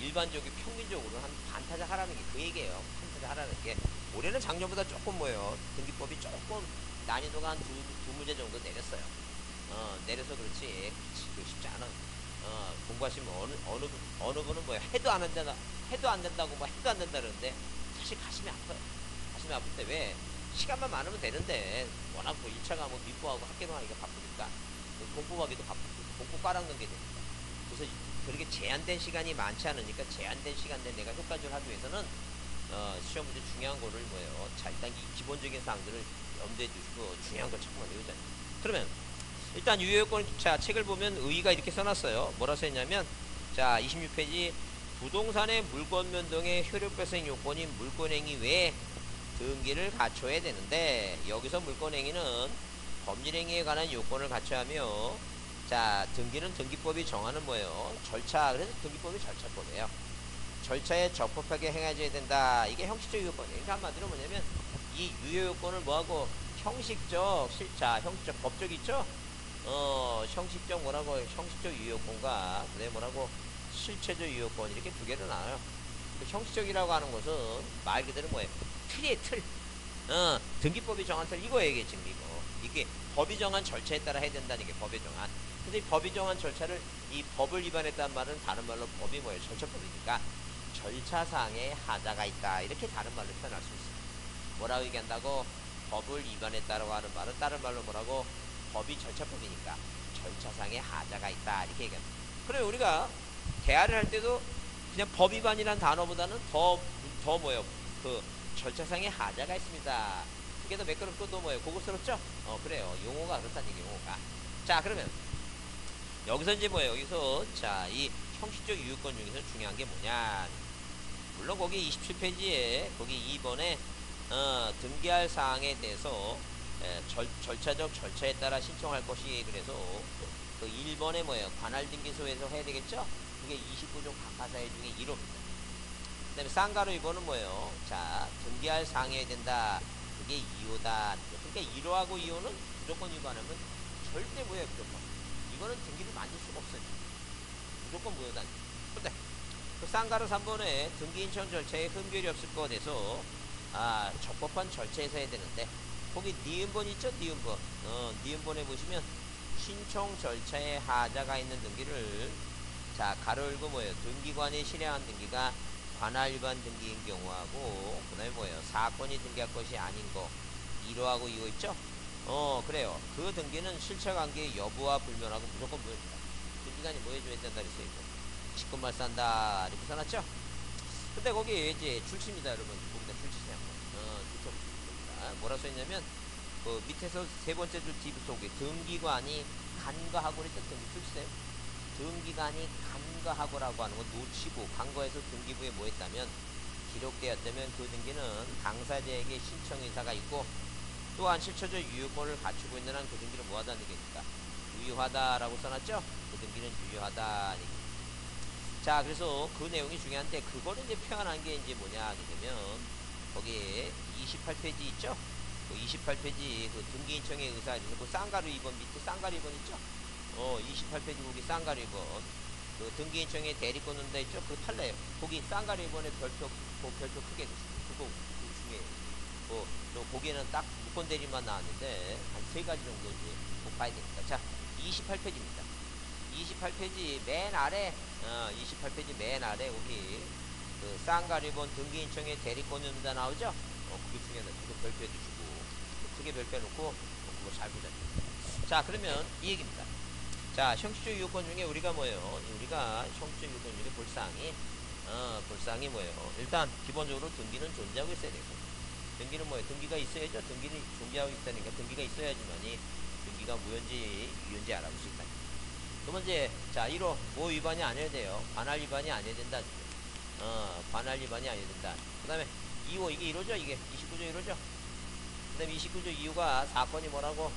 일반적으로 평균적으로 한 반타자 하라는 게 그 얘기예요. 반타자 하라는 게. 올해는 작년보다 조금 뭐예요? 등기법이 조금 난이도가 한 두 문제 정도 내렸어요. 내려서 그렇지 쉽지 않아. 공부하시면 어느 분은 뭐야 해도 안 된다 뭐 해도 안 된다 그러는데 사실 가슴이 아파요. 가슴이 아플 때 왜 시간만 많으면 되는데 워낙 뭐 1차 과목 미포하고 학교로 하기가 바쁘니까 공부하기도 바쁘고 공부 깔아놓는 게 됩니다. 그래서 그렇게 제한된 시간이 많지 않으니까 제한된 시간 내에 내가 효과적으로 하기 위해서는 시험 문제 중요한 거를 뭐예요. 자 일단 이 기본적인 사항들을 염두에 두시고 중요한 걸 자꾸만 외우잖아요. 그러면 일단 유효요건 자 책을 보면 의의가 이렇게 써놨어요. 뭐라 써있냐면 자 26페이지 부동산의 물권 변동의 효력 발생 요건인 물권행위 외에 등기를 갖춰야 되는데 여기서 물권행위는 법률행위에 관한 요건을 갖춰야 하며 자 등기는 등기법이 정하는 뭐예요 절차. 그래서 등기법이 절차법이에요. 절차에 적법하게 행해져야 된다. 이게 형식적 요건이에요. 그러니까 한마디로 뭐냐면 이 유효요건을 뭐하고 형식적 실차 형식적 법적 있죠. 형식적 뭐라고 형식적 유효권과 그다음에 뭐라고 실체적 유효권 이렇게 두 개로 나와요. 그 형식적이라고 하는 것은 말 그대로 뭐예요? 틀이에요, 틀. 등기법이 정한 틀 이거 얘기해 지금 이거. 이게 법이 정한 절차에 따라 해야 된다는 게 법이 정한. 근데 이 법이 정한 절차를 이 법을 위반했다는 말은 다른 말로 법이 뭐예요? 절차법이니까 절차상에 하자가 있다 이렇게 다른 말로 표현할 수 있어요. 뭐라고 얘기한다고? 법을 위반했다라고 하는 말은 다른 말로 뭐라고? 법이 절차법이니까 절차상에 하자가 있다 이렇게 얘기합니다. 그래 우리가 대화를 할 때도 그냥 법 위반이라는 단어보다는 더 뭐예요? 그 절차상에 하자가 있습니다. 그게 더 매끄럽고 또 뭐예요? 고급스럽죠? 그래요. 용어가 그렇다는 얘기 용어가. 자 그러면 여기서 이제 뭐예요? 여기서 자 이 형식적 유효권 중에서 중요한 게 뭐냐? 물론 거기 27페이지에 거기 2번에 등기할 사항에 대해서 절차적 절차에 따라 신청할 것이 그래서 그 1번에 뭐예요? 관할등기소에서 해야 되겠죠? 그게 29종 각하사유 중에 1호입니다. 그 다음에 쌍가루 2번은 뭐예요? 자, 등기할 사항이 해야 된다. 그게 2호다. 그러니까 1호하고 2호는 무조건 위반하면 절대 무효예요, 무조건. 이거는 등기를 만질 수가 없어요. 무조건 무효다. 근데 그 쌍가루 3번에 등기 인청 절차에 흠결이 없을 것 같아서 적법한 절차에서 해야 되는데 거기 니은번 있죠? 니은번. 니은번에 보시면 신청 절차에 하자가 있는 등기를 자 가로 열고 뭐예요? 등기관이 실행한 등기가 관할 위반 등기인 경우하고 그 다음에 뭐예요? 사건이 등기할 것이 아닌 거 1호하고 2호 있죠? 그래요. 그 등기는 실체관계 여부와 불면하고 무조건 무효입니다. 등기관이 뭐 해줘야 된다 그랬어요. 직권 말소한다 이렇게 써놨죠? 근데 거기 이제 출치입니다 여러분. 거기다 출치세요. 출처입니다. 뭐라 써있냐면 그 밑에서 세 번째 줄 뒤 속에 등기관이 간과하고 그랬죠. 등기 출치세요. 등기관이 간과하고라고 하는 건 놓치고 간과해서 등기부에 뭐 했다면 기록되었다면 그 등기는 당사자에게 신청 의사가 있고 또한 실체적 유효권을 갖추고 있는 한 그 등기를 뭐하다는 얘기입니까? 유효하다라고 써놨죠? 그 등기는 유효하다. 자, 그래서 그 내용이 중요한데 그거를 이제 표현한 게 이제 뭐냐 하게 되면 거기에 28페이지 있죠? 그 28페이지 그 등기 인청의 의사 그 쌍가루 2번 밑에 쌍가루 2번 있죠? 28페이지 거기 쌍가루 2번 그 등기 인청의 대리권 논다 있죠? 그거 탈래요. 거기 쌍가루 2번에 별표 별표 크게 그거 그 중에 또 거기에는 딱 무권 대리만 나왔는데 한 3가지 정도 이제 꼭 봐야 됩니다. 자, 28페이지입니다. 28페이지 맨 아래 28페이지 맨 아래 거기 그 쌍가리본 등기인청의 대리권 연다 나오죠? 그게 중요하다. 그거 별표해 주시고 크게 별표해 놓고 그거 잘 보자. 자 그러면 이 얘기입니다. 자 형식적 유효권 중에 우리가 뭐예요? 우리가 형식적 유효권 중에 볼사항이 뭐예요? 일단 기본적으로 등기는 존재하고 있어야 되고 등기는 뭐예요? 등기가 있어야죠. 등기는 존재하고 있다니까 등기가 있어야지만이 등기가 무효인지 유효인지 알아볼 수 있다. 두 번째, 자, 1호, 뭐 위반이 아니어야 돼요. 관할 위반이 아니어야 된다. 관할 위반이 아니어야 된다. 그 다음에 2호 이게 1호죠. 이게 29조 1호죠. 그 다음에 29조 2호가 사건이 뭐라고?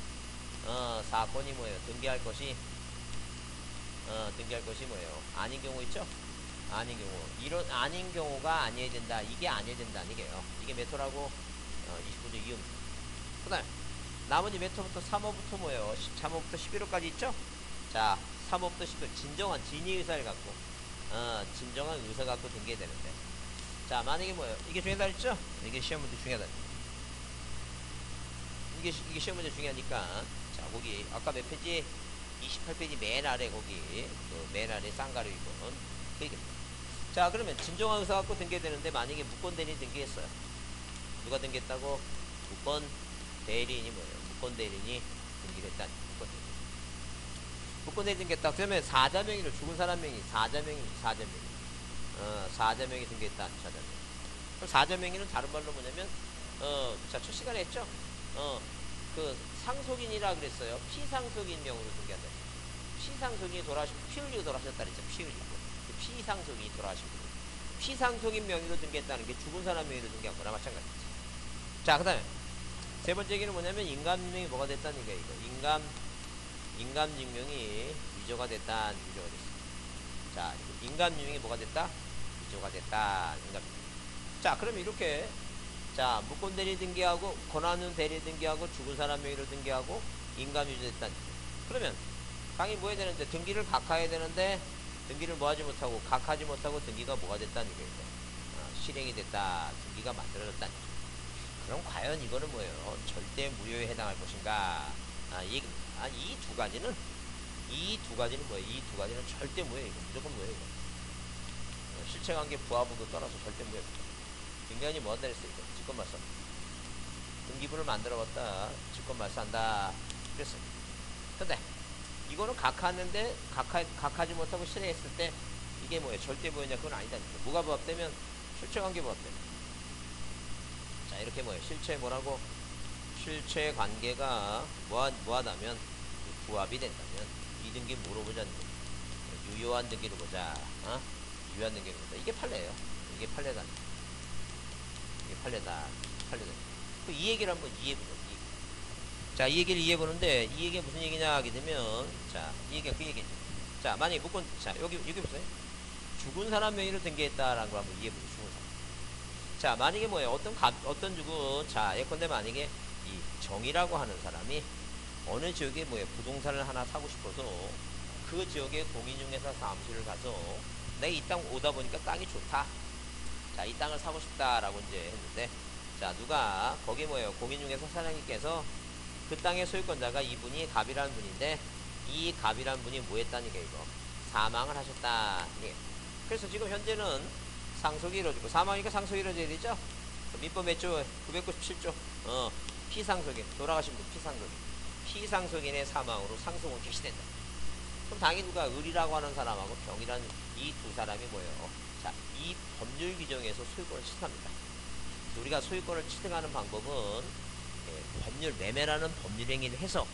사건이 뭐예요? 등기할 것이 뭐예요? 아닌 경우 있죠? 아닌 경우. 이런 아닌 경우가 아니어야 된다. 이게 아니어야 된다는 얘기예요. 이게 몇 호라고? 29조 2호입니다. 그 다음 나머지 몇 호부터 3호부터 뭐예요? 3호부터 11호까지 있죠? 자, 3호부터 11호 진정한 진위 의사를 갖고 진정한 의사 갖고 등기해야 되는데, 자, 만약에 뭐예요? 이게 중요하다 했죠? 이게 시험 문제 중요하다. 이게 시험 문제 중요하니까, 자, 거기 아까 몇 페이지? 28페이지 맨 아래 거기 맨 아래 쌍가루 이건 그 얘기입니다. 자, 그러면 진정한 의사 갖고 등기해야 되는데, 만약에 무권 대리인 등기했어요. 누가 등기했다고? 무권 대리인이 뭐예요? 무권 대리인이 등기를 했다니. 무권 대리인 등기했다. 그러면 사자명의로 죽은 사람 명의 사자명의 등기했다. 사자명의. 그럼 사자명의는 다른 말로 뭐냐면 자, 첫 시간에 했죠? 그 상속인이라 그랬어요. 피상속인 명으로 등기한다. 피상속인이 돌아가시고 피 흘리고 돌아가셨다 그랬죠. 피 흘리고. 그 피상속인이 돌아가시고 피상속인 명의로 등기했다는 게 죽은 사람 명의로 등기한 거나 마찬가지지. 자, 그 다음에 세 번째 얘기는 뭐냐면 인감증명이 뭐가 됐다는 얘기야. 이거 인감증명이 위조가 됐다. 위조가 됐어. 자, 인감증명이 뭐가 됐다? 위조가 됐다. 인감증명. 자, 그럼 이렇게, 자, 무권 대리 등기하고 권한은 대리 등기하고 죽은 사람 명의로 등기하고 인감 위조됐다니. 그러면 강의 뭐 해야 되는데, 등기를 각하해야 되는데 등기를 뭐 하지 못하고 각하지 못하고 등기가 뭐가 됐다는 얘기예요. 실행이 됐다. 등기가 만들어졌다니. 그럼 과연 이거는 뭐예요? 절대 무효에 해당할 것인가? 이 두 가지는 뭐예요? 이 두 가지는 절대 무효예요. 이거 무조건 무효예요. 이거. 실체관계 부하부도 떠나서 절대 무효예요. 등기관이 뭐 한다 그랬어요? 이거 직권말소. 등기부를 만들어봤다. 직권말소한다. 그랬어요. 근데 이거는 각하하는데 각하지 못하고 실행했을 때 이게 뭐예요? 절대 무효냐? 그건 아니다니까. 뭐가 부합되면? 실체관계 부합되면. 자, 이렇게 뭐예요? 실체 뭐라고? 실체 관계가 뭐하다면 부합이 된다면 이 등기 물어보자는 거예요. 유효한 등기를 보자. 유효한 등기를 보자. 이게 판례예요. 이게 판례다. 이게 판례다. 이 얘기를 한번 이해해보자. 자, 이 얘기를 이해해보는데, 이 얘기가 무슨 얘기냐 하게 되면, 자, 이 얘기가 그 얘기죠. 자, 만약에 무권, 자, 여기 보세요. 죽은 사람 명의로 등기했다라는 걸 한번 이해해보죠. 죽은 사람. 자, 만약에 뭐예요? 어떤 주고, 자, 예컨대 만약에 이 정이라고 하는 사람이 어느 지역에 뭐예요? 부동산을 하나 사고 싶어서 그 지역에 공인중개사 사무실을 가서 내가 이 땅 오다 보니까 땅이 좋다. 자, 이 땅을 사고 싶다라고 이제 했는데, 자, 누가 거기 뭐예요? 공인중개사 사장님께서 그 땅의 소유권자가 이분이 갑이라는 분인데, 이 갑이라는 분이 뭐 했다는 게 이거 사망을 하셨다. 예. 그래서 지금 현재는 상속이 이루어지고, 사망이니까 상속이 이루어져야 되죠? 민법 몇 조? 997조. 피상속인, 돌아가신 분 피상속인의 사망으로 상속은 개시된다. 그럼 당연히 누가 을이라고 하는 사람하고 병이라는 이 두 사람이 뭐예요? 자, 이 법률 규정에서 소유권을 취득합니다. 우리가 소유권을 취득하는 방법은 법률 매매라는 법률 행위를 해서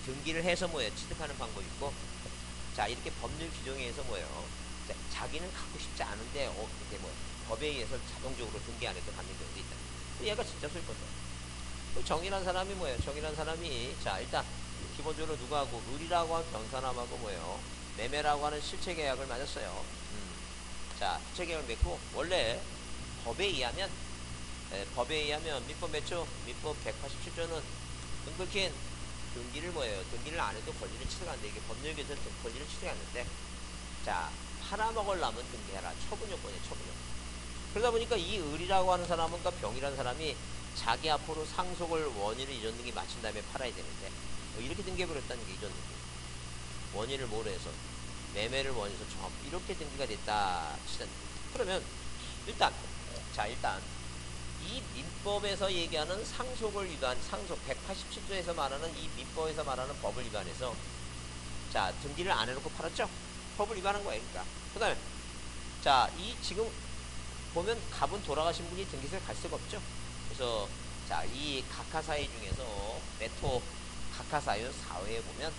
등기를 해서 뭐예요? 취득하는 방법이 있고, 자, 이렇게 법률 규정에 의해서 뭐예요? 자, 자기는 갖고 싶지 않은데 이게 뭐예요? 법에 의해서 자동적으로 등기 안 해도 갖는 경우도 있다. 얘가 진짜 소유권자. 정이라는 사람이 뭐예요? 정이라는 사람이, 자, 일단 기본적으로 누구하고 을이라고 하는 변사람하고 뭐예요? 매매라고 하는 실체 계약을 맺었어요. 자, 실체 계약을 맺고 원래 법에 의하면 민법 몇 조? 민법 187조는 등극힌 등기를 뭐예요? 등기를 안 해도 권리를 취득하는데, 이게 법률에서 권리를 취득하는데, 자, 팔아먹으려면 등기해라. 처분요건이에요. 처분요건. 그러다 보니까 이 을이라고 하는 사람과 병이라는 사람이 자기 앞으로 상속을 원인을 이전 등기 마친 다음에 팔아야 되는데, 이렇게 등기해버렸다는 게 이전 등기. 원인을 뭐로 해서 매매를 원해서 정합, 이렇게 등기가 됐다 치잖아요. 그러면 일단 이 민법에서 얘기하는 상속을 위반, 상속 187조에서 말하는 이 민법에서 말하는 법을 위반해서, 자, 등기를 안 해놓고 팔았죠? 법을 위반한 거예요. 그러니까 그 다음에, 자, 이 지금 보면 갑은 돌아가신 분이 등기소에 갈 수가 없죠. 그래서, 자, 이 각하사회 중에서 메토 각하사회 사회에 보면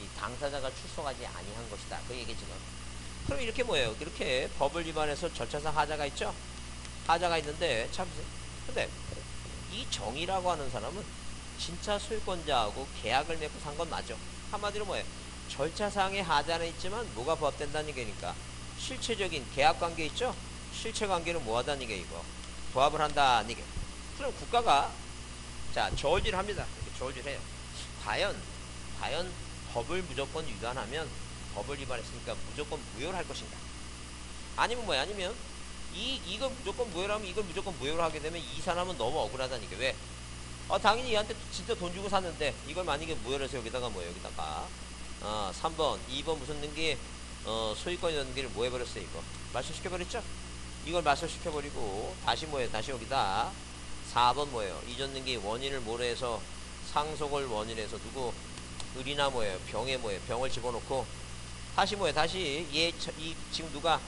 이 당사자가 출석하지 아니한 것이다. 그 얘기 지금. 그럼 이렇게 뭐예요? 이렇게 법을 위반해서 절차상 하자가 있죠? 하자가 있는데, 참, 근데 이 정의라고 하는 사람은 진짜 소유권자하고 계약을 맺고 산 건 맞아. 한마디로 뭐예요? 절차상의 하자는 있지만 뭐가 부합된다는 얘기니까 실체적인 계약관계 있죠? 실체관계는 뭐하다는 얘기 이거 부합을 한다는 얘기. 그럼 국가가 자 저울질을 합니다. 이렇게 저울질해요. 과연 법을 무조건 위반하면 법을 위반했으니까 무조건 무효를 할 것인가? 아니면 뭐야? 아니면 이걸 무조건 무효를 하면 이걸 무조건 무효를 하게 되면 이 사람은 너무 억울하다는 게 왜? 당연히 얘한테 진짜 돈 주고 샀는데 이걸 만약에 무효를 해서 여기다가 뭐예요? 여기다가 3번 2번 무슨 등기 소유권 등기를 뭐 해버렸어요? 이거 말소시켜버렸죠? 이걸 말소시켜버리고 다시 뭐예요? 다시 여기다 4번 뭐예요? 이전 등기 원인을 뭐로 해서 상속을 원인을 해서 누구 을이나 뭐예요? 병에 뭐예요? 병을 집어넣고 다시 뭐예요? 다시 지금 누가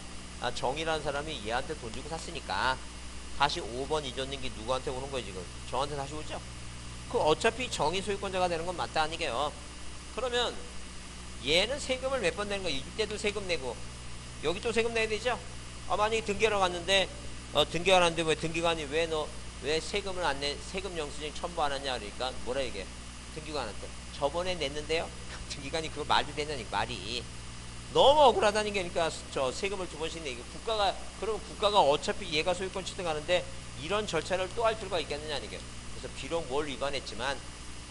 정이라는 사람이 얘한테 돈 주고 샀으니까 다시 5번 이전 등기 누구한테 오는 거예요? 지금 저한테 다시 오죠? 그 어차피 정의 소유권자가 되는 건 맞다 아니게요. 그러면 얘는 세금을 몇 번 내는 거야? 이때도 세금 내고 여기 또 세금 내야 되죠? 만약에 등기하러 갔는데 등기가 하는데 왜 등기관이 왜 세금을 안 내? 세금 영수증 첨부 안 하냐? 그러니까 뭐라 이게 등기관한테 저번에 냈는데요. 등기관이 그거 말도 되냐니 말이 너무 억울하다는 게 그러니까 저 세금을 2번씩 내고 그러면 국가가 어차피 얘가 소유권 취득하는데 이런 절차를 또 할 필요가 있겠느냐 이게. 그래서 비록 뭘 위반했지만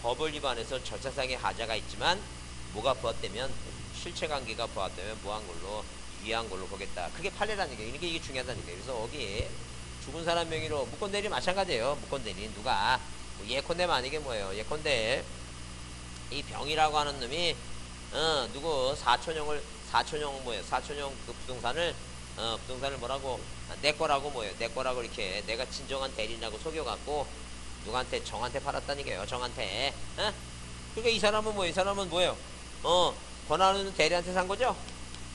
법을 위반해서 절차상의 하자가 있지만 뭐가 부합되면 실체관계가 부합되면 뭐한 걸로 유의한 걸로 보겠다. 그게 판례라는 게 이게 중요하다는 게. 그래서 여기 죽은 사람 명의로 무권대리 마찬가지예요. 무권대리 누가 예컨대면 아니게 뭐예요? 예컨대 이 병이라고 하는 놈이 누구 사촌형 그 부동산을 뭐라고 내 거라고 뭐예요? 내 거라고 이렇게 내가 진정한 대리라고 속여갖고 누구한테 정한테 팔았다는 게요. 정한테. 그러니까 이 사람은 뭐예요? 권하는 대리한테 산 거죠?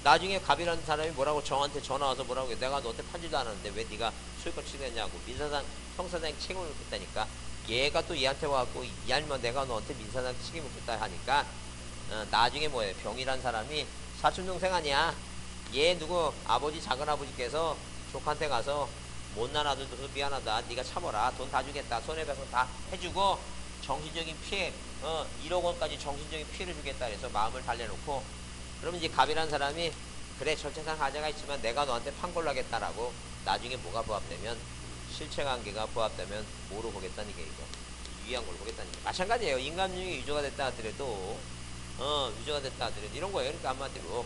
나중에 갑이라는 사람이 뭐라고 정한테 전화 와서 뭐라고 해. 내가 너한테 팔지도 않았는데 왜 네가 소유권 취득했냐고 민사상 형사상 책임을 묻겠다니까. 얘가 또 얘한테 와갖고 이 아니면 내가 너한테 민사상 책임을 묻다 하니까 나중에 뭐예요? 병이란 사람이 사촌동생 아니야. 얘 누구 아버지 작은아버지께서 조카한테 가서 못난 아들도 미안하다. 네가 참어라. 돈 다 주겠다. 손해배상 다 해주고 정신적인 피해 1억 원까지 정신적인 피해를 주겠다. 그래서 마음을 달래놓고 그러면 이제 갑이라는 사람이 그래 절차상 하자가 있지만 내가 너한테 판걸로 하겠다라고 나중에 뭐가 부합되면 실체관계가 부합되면 뭐로 보겠다는 게 이거 유의한 걸로 보겠다는 게 마찬가지예요. 인감유익이 유죄가 됐다 하더라도 유죄가 됐다 하더라도 이런 거예요. 그러니까 한마디로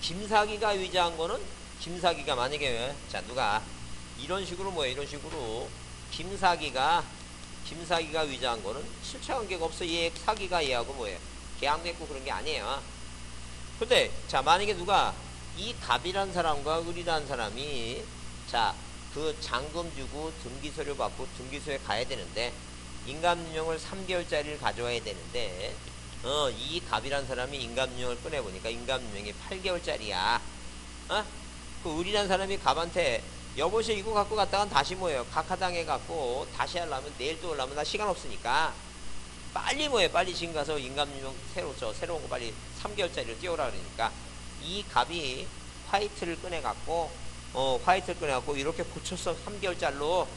김사기가 위자한 거는 김사기가 만약에 자 누가 이런 식으로 뭐예요? 이런 식으로 김사기가 위자한 거는 실체관계가 없어. 얘 사기가 얘하고 뭐예요? 계약도 했고 그런 게 아니에요. 근데 자 만약에 누가 이 갑이란 사람과 을이란 사람이 자 그 잔금 주고 등기서류 받고 등기소에 가야 되는데 인감윤영을 3개월짜리를 가져와야 되는데 이 갑이란 사람이 인감윤영을 꺼내보니까 인감윤영이 8개월짜리야. 그 을이란 사람이 갑한테 여보세요 이거 갖고 갔다간 다시 뭐예요? 각하당해 갖고 다시 하려면 내일 또 오려면 나 시간 없으니까 빨리 뭐예요? 빨리 지금 가서 인감윤영 새로운 거 빨리 3개월짜리로 띄워라 그러니까 이 갑이 화이트를 꺼내갖고 이렇게 고쳤어 3개월짜리로.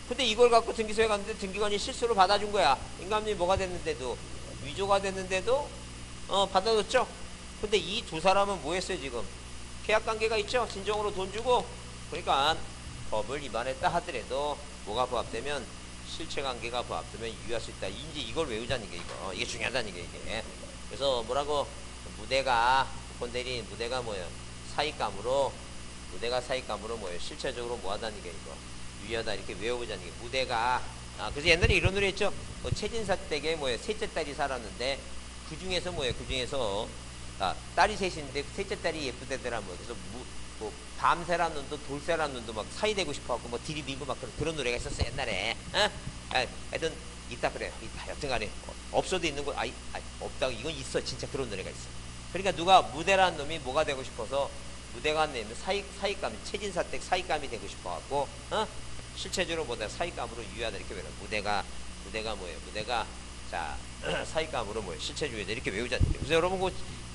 근데 이걸 갖고 등기소에 갔는데 등기관이 실수로 받아준 거야. 인감윤영이 뭐가 됐는데도 위조가 됐는데도 받아줬죠. 근데 이 두 사람은 뭐 했어요? 지금 계약관계가 있죠. 진정으로 돈 주고. 그러니까 법을 위반했다 하더라도 뭐가 부합되면 실체관계가 부합되면 유의할 수 있다. 이제 이걸 외우자는 게 이게 중요하다는 게 이게. 그래서 뭐라고 무대가 본대리 무대가 뭐예요? 사익감으로 뭐예요? 실체적으로 뭐하다는 게 이거 유의하다 이렇게 외워보자는 게 무대가. 그래서 옛날에 이런 노래 했죠. 최진사 댁에 뭐예요? 셋째 딸이 살았는데 그 중에서 뭐예요? 그 중에서 딸이 셋인데 셋째 딸이 예쁘대더라 뭐. 그래서 밤새란 눈도 돌새란 눈도 막 사이 되고 싶어갖고 뭐 들이밀고 막 그런 노래가 있었어 옛날에. 하여튼 있다 그래요. 있다. 여튼간에 없어도 있는 거 없다고 이건 있어. 진짜 그런 노래가 있어. 그러니까 누가 무대라는 놈이 뭐가 되고 싶어서 무대가 내면 사익감 최진사 댁 사익감이 되고 싶어갖고 실체적으로 뭐다 사익감으로 유의하다 이렇게 외워. 무대가 뭐예요? 무대가 자 사익감으로 뭐예요? 실체주의다 이렇게 외우자는 거예요. 그래서 여러분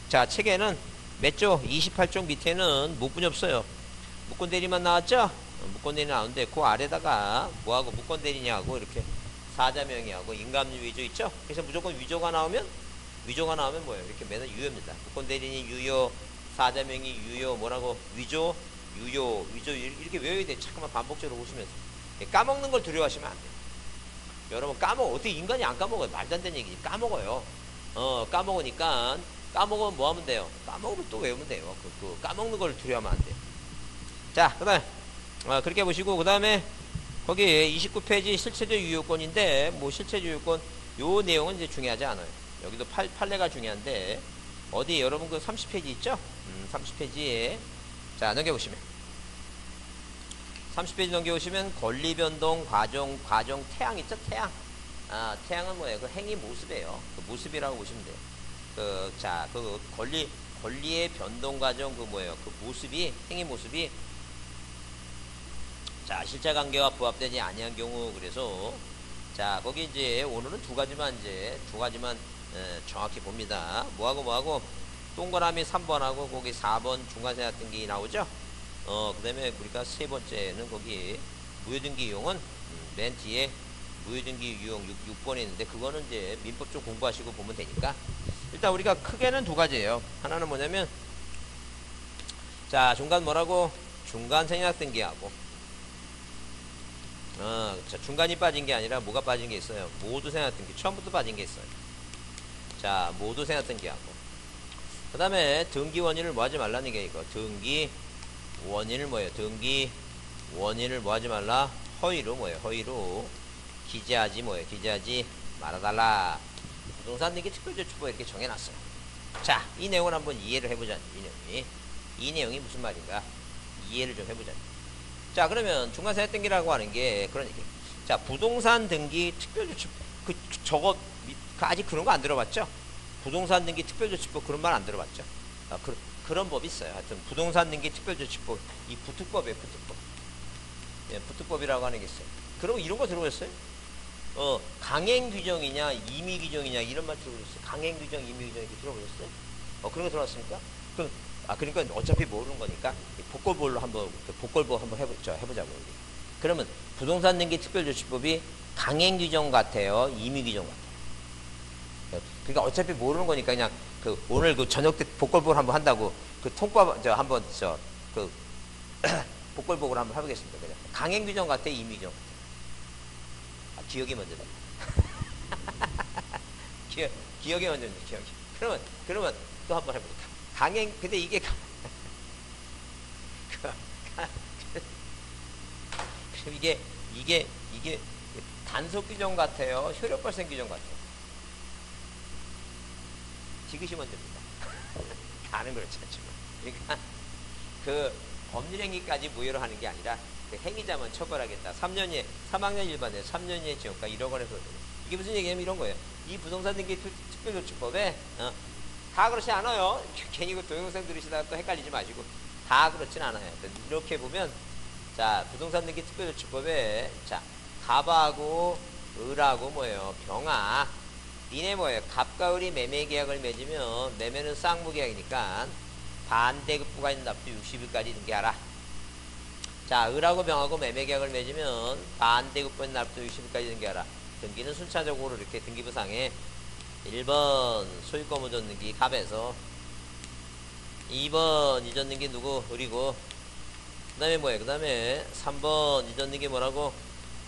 자 책에는 몇 조? 28쪽 밑에는 목분이 없어요. 무권대리만 나왔죠? 무권대리 나오는데 그 아래다가 뭐하고 무권대리냐고 이렇게 사자명의하고 인감유 위조 있죠? 그래서 무조건 위조가 나오면 뭐예요? 이렇게 맨날 유효입니다. 무권대리니 유효, 사자명의 유효, 뭐라고 위조, 유효, 위조 이렇게 외워야 돼. 잠깐만 반복적으로 보시면서 까먹는 걸 두려워하시면 안 돼요. 여러분 어떻게 인간이 안 까먹어요? 말도 안 되는 얘기지. 까먹어요. 까먹으면 뭐 하면 돼요? 까먹으면 또 외우면 돼요. 까먹는 걸 두려워하면 안 돼요. 자, 그 다음에 그렇게 보시고 그 다음에 거기 29페이지 실체적 유효권인데 뭐 실체적 유효권 요 내용은 이제 중요하지 않아요. 여기도 판례가 중요한데 어디 여러분 그 30페이지 있죠? 30페이지에 자 넘겨보시면 30페이지 넘겨보시면 권리변동 과정 태양 있죠? 태양. 태양은 뭐예요? 그 행위 모습이에요. 그 모습이라고 보시면 돼요. 그 권리의 변동 과정 그 뭐예요? 그 모습이 행위 모습이 자 실제 관계와 부합되지 아니한 경우 그래서 자 거기 이제 오늘은 두 가지만 정확히 봅니다. 뭐하고 동그라미 3번하고 거기 4번 중간세약 등기 나오죠? 그 다음에 우리가 세 번째는 거기 무효등기 이용은 맨 뒤에 무효등기 유형 6번에 있는데 그거는 이제 민법 좀 공부하시고 보면 되니까 일단 우리가 크게는 두 가지예요. 하나는 뭐냐면 자 중간 뭐라고 중간 생략 등기하고 자 중간이 빠진 게 아니라 뭐가 빠진 게 있어요. 모두 생략 등기 처음부터 빠진 게 있어요. 자 모두 생략 등기하고 그 다음에 등기 원인을 뭐 하지 말라는 게 이거 등기 원인을 뭐예요? 등기 원인을 뭐 하지 말라? 허위로 뭐예요? 허위로 기재하지 뭐예요? 기재하지 말아달라. 부동산 등기 특별조치법 이렇게 정해놨어요. 자, 이 내용을 한번 이해를 해보자. 이 내용이 무슨 말인가? 이해를 좀 해보자. 자, 그러면 중간세액 등기라고 하는 게 그런 얘기. 자, 부동산 등기 특별조치법 아직 그런 거 안 들어봤죠? 부동산 등기 특별조치법 그런 말 안 들어봤죠? 그런 법이 있어요. 하여튼 부동산 등기 특별조치법 이 부특법이에요. 부특법. 예, 부특법이라고 하는 게 있어요. 그럼 이런 거 들어보셨어요? 강행 규정이냐 임의 규정이냐 이런 말 들어보셨어요? 강행 규정, 임의 규정 이렇게 들어보셨어요? 그런 거 들어봤습니까? 그러니까 어차피 모르는 거니까 복골볼로 한번 복골볼 한번 해보자고요. 그러면 부동산 등기 특별조치법이 강행 규정 같아요, 임의 규정 같아요. 그러니까 어차피 모르는 거니까 그냥 오늘 저녁 때 복골볼 한번 한다고 통과 한번 복골복을 한번 해보겠습니다. 그냥 강행 규정 같아, 임의 규정 같아. 기억이 먼저다. 기억이 먼저다. 기억이. 그러면 또 한번 해볼까? 강행 근데 이게 이게 단속 규정 같아요, 효력 발생 규정 같아요. 지그시 먼저입니다. 다는 그렇지 않지만. 그러니까 법률행위까지 무효로 하는 게 아니라 행위자만 처벌하겠다. 3학년 일반에 3년 이하의 징역과 1억 원의 벌금. 이게 무슨 얘기냐면 이런 거예요. 이 부동산 등기 특별조치법에 다 그렇지 않아요. 괜히 동영상 들으시다가 또 헷갈리지 마시고 다 그렇진 않아요. 이렇게 보면 자 부동산 등기 특별조치법에 자 갑하고 을하고 뭐예요? 병하 니네 뭐예요? 갑과 을이 매매계약을 맺으면 매매는 쌍무계약이니까 반대급부가 있는 납부 60일까지 등기하라. 자 을하고 병하고 매매계약을 맺으면 반대급부가 있는 납부 60일까지 등기하라. 등기는 순차적으로 이렇게 등기부상에 1번 소유권 무전 등기 갑에서 2번 이전 등기 누구? 을이고 그 다음에 뭐예요? 그 다음에 3번 이전 등기 뭐라고?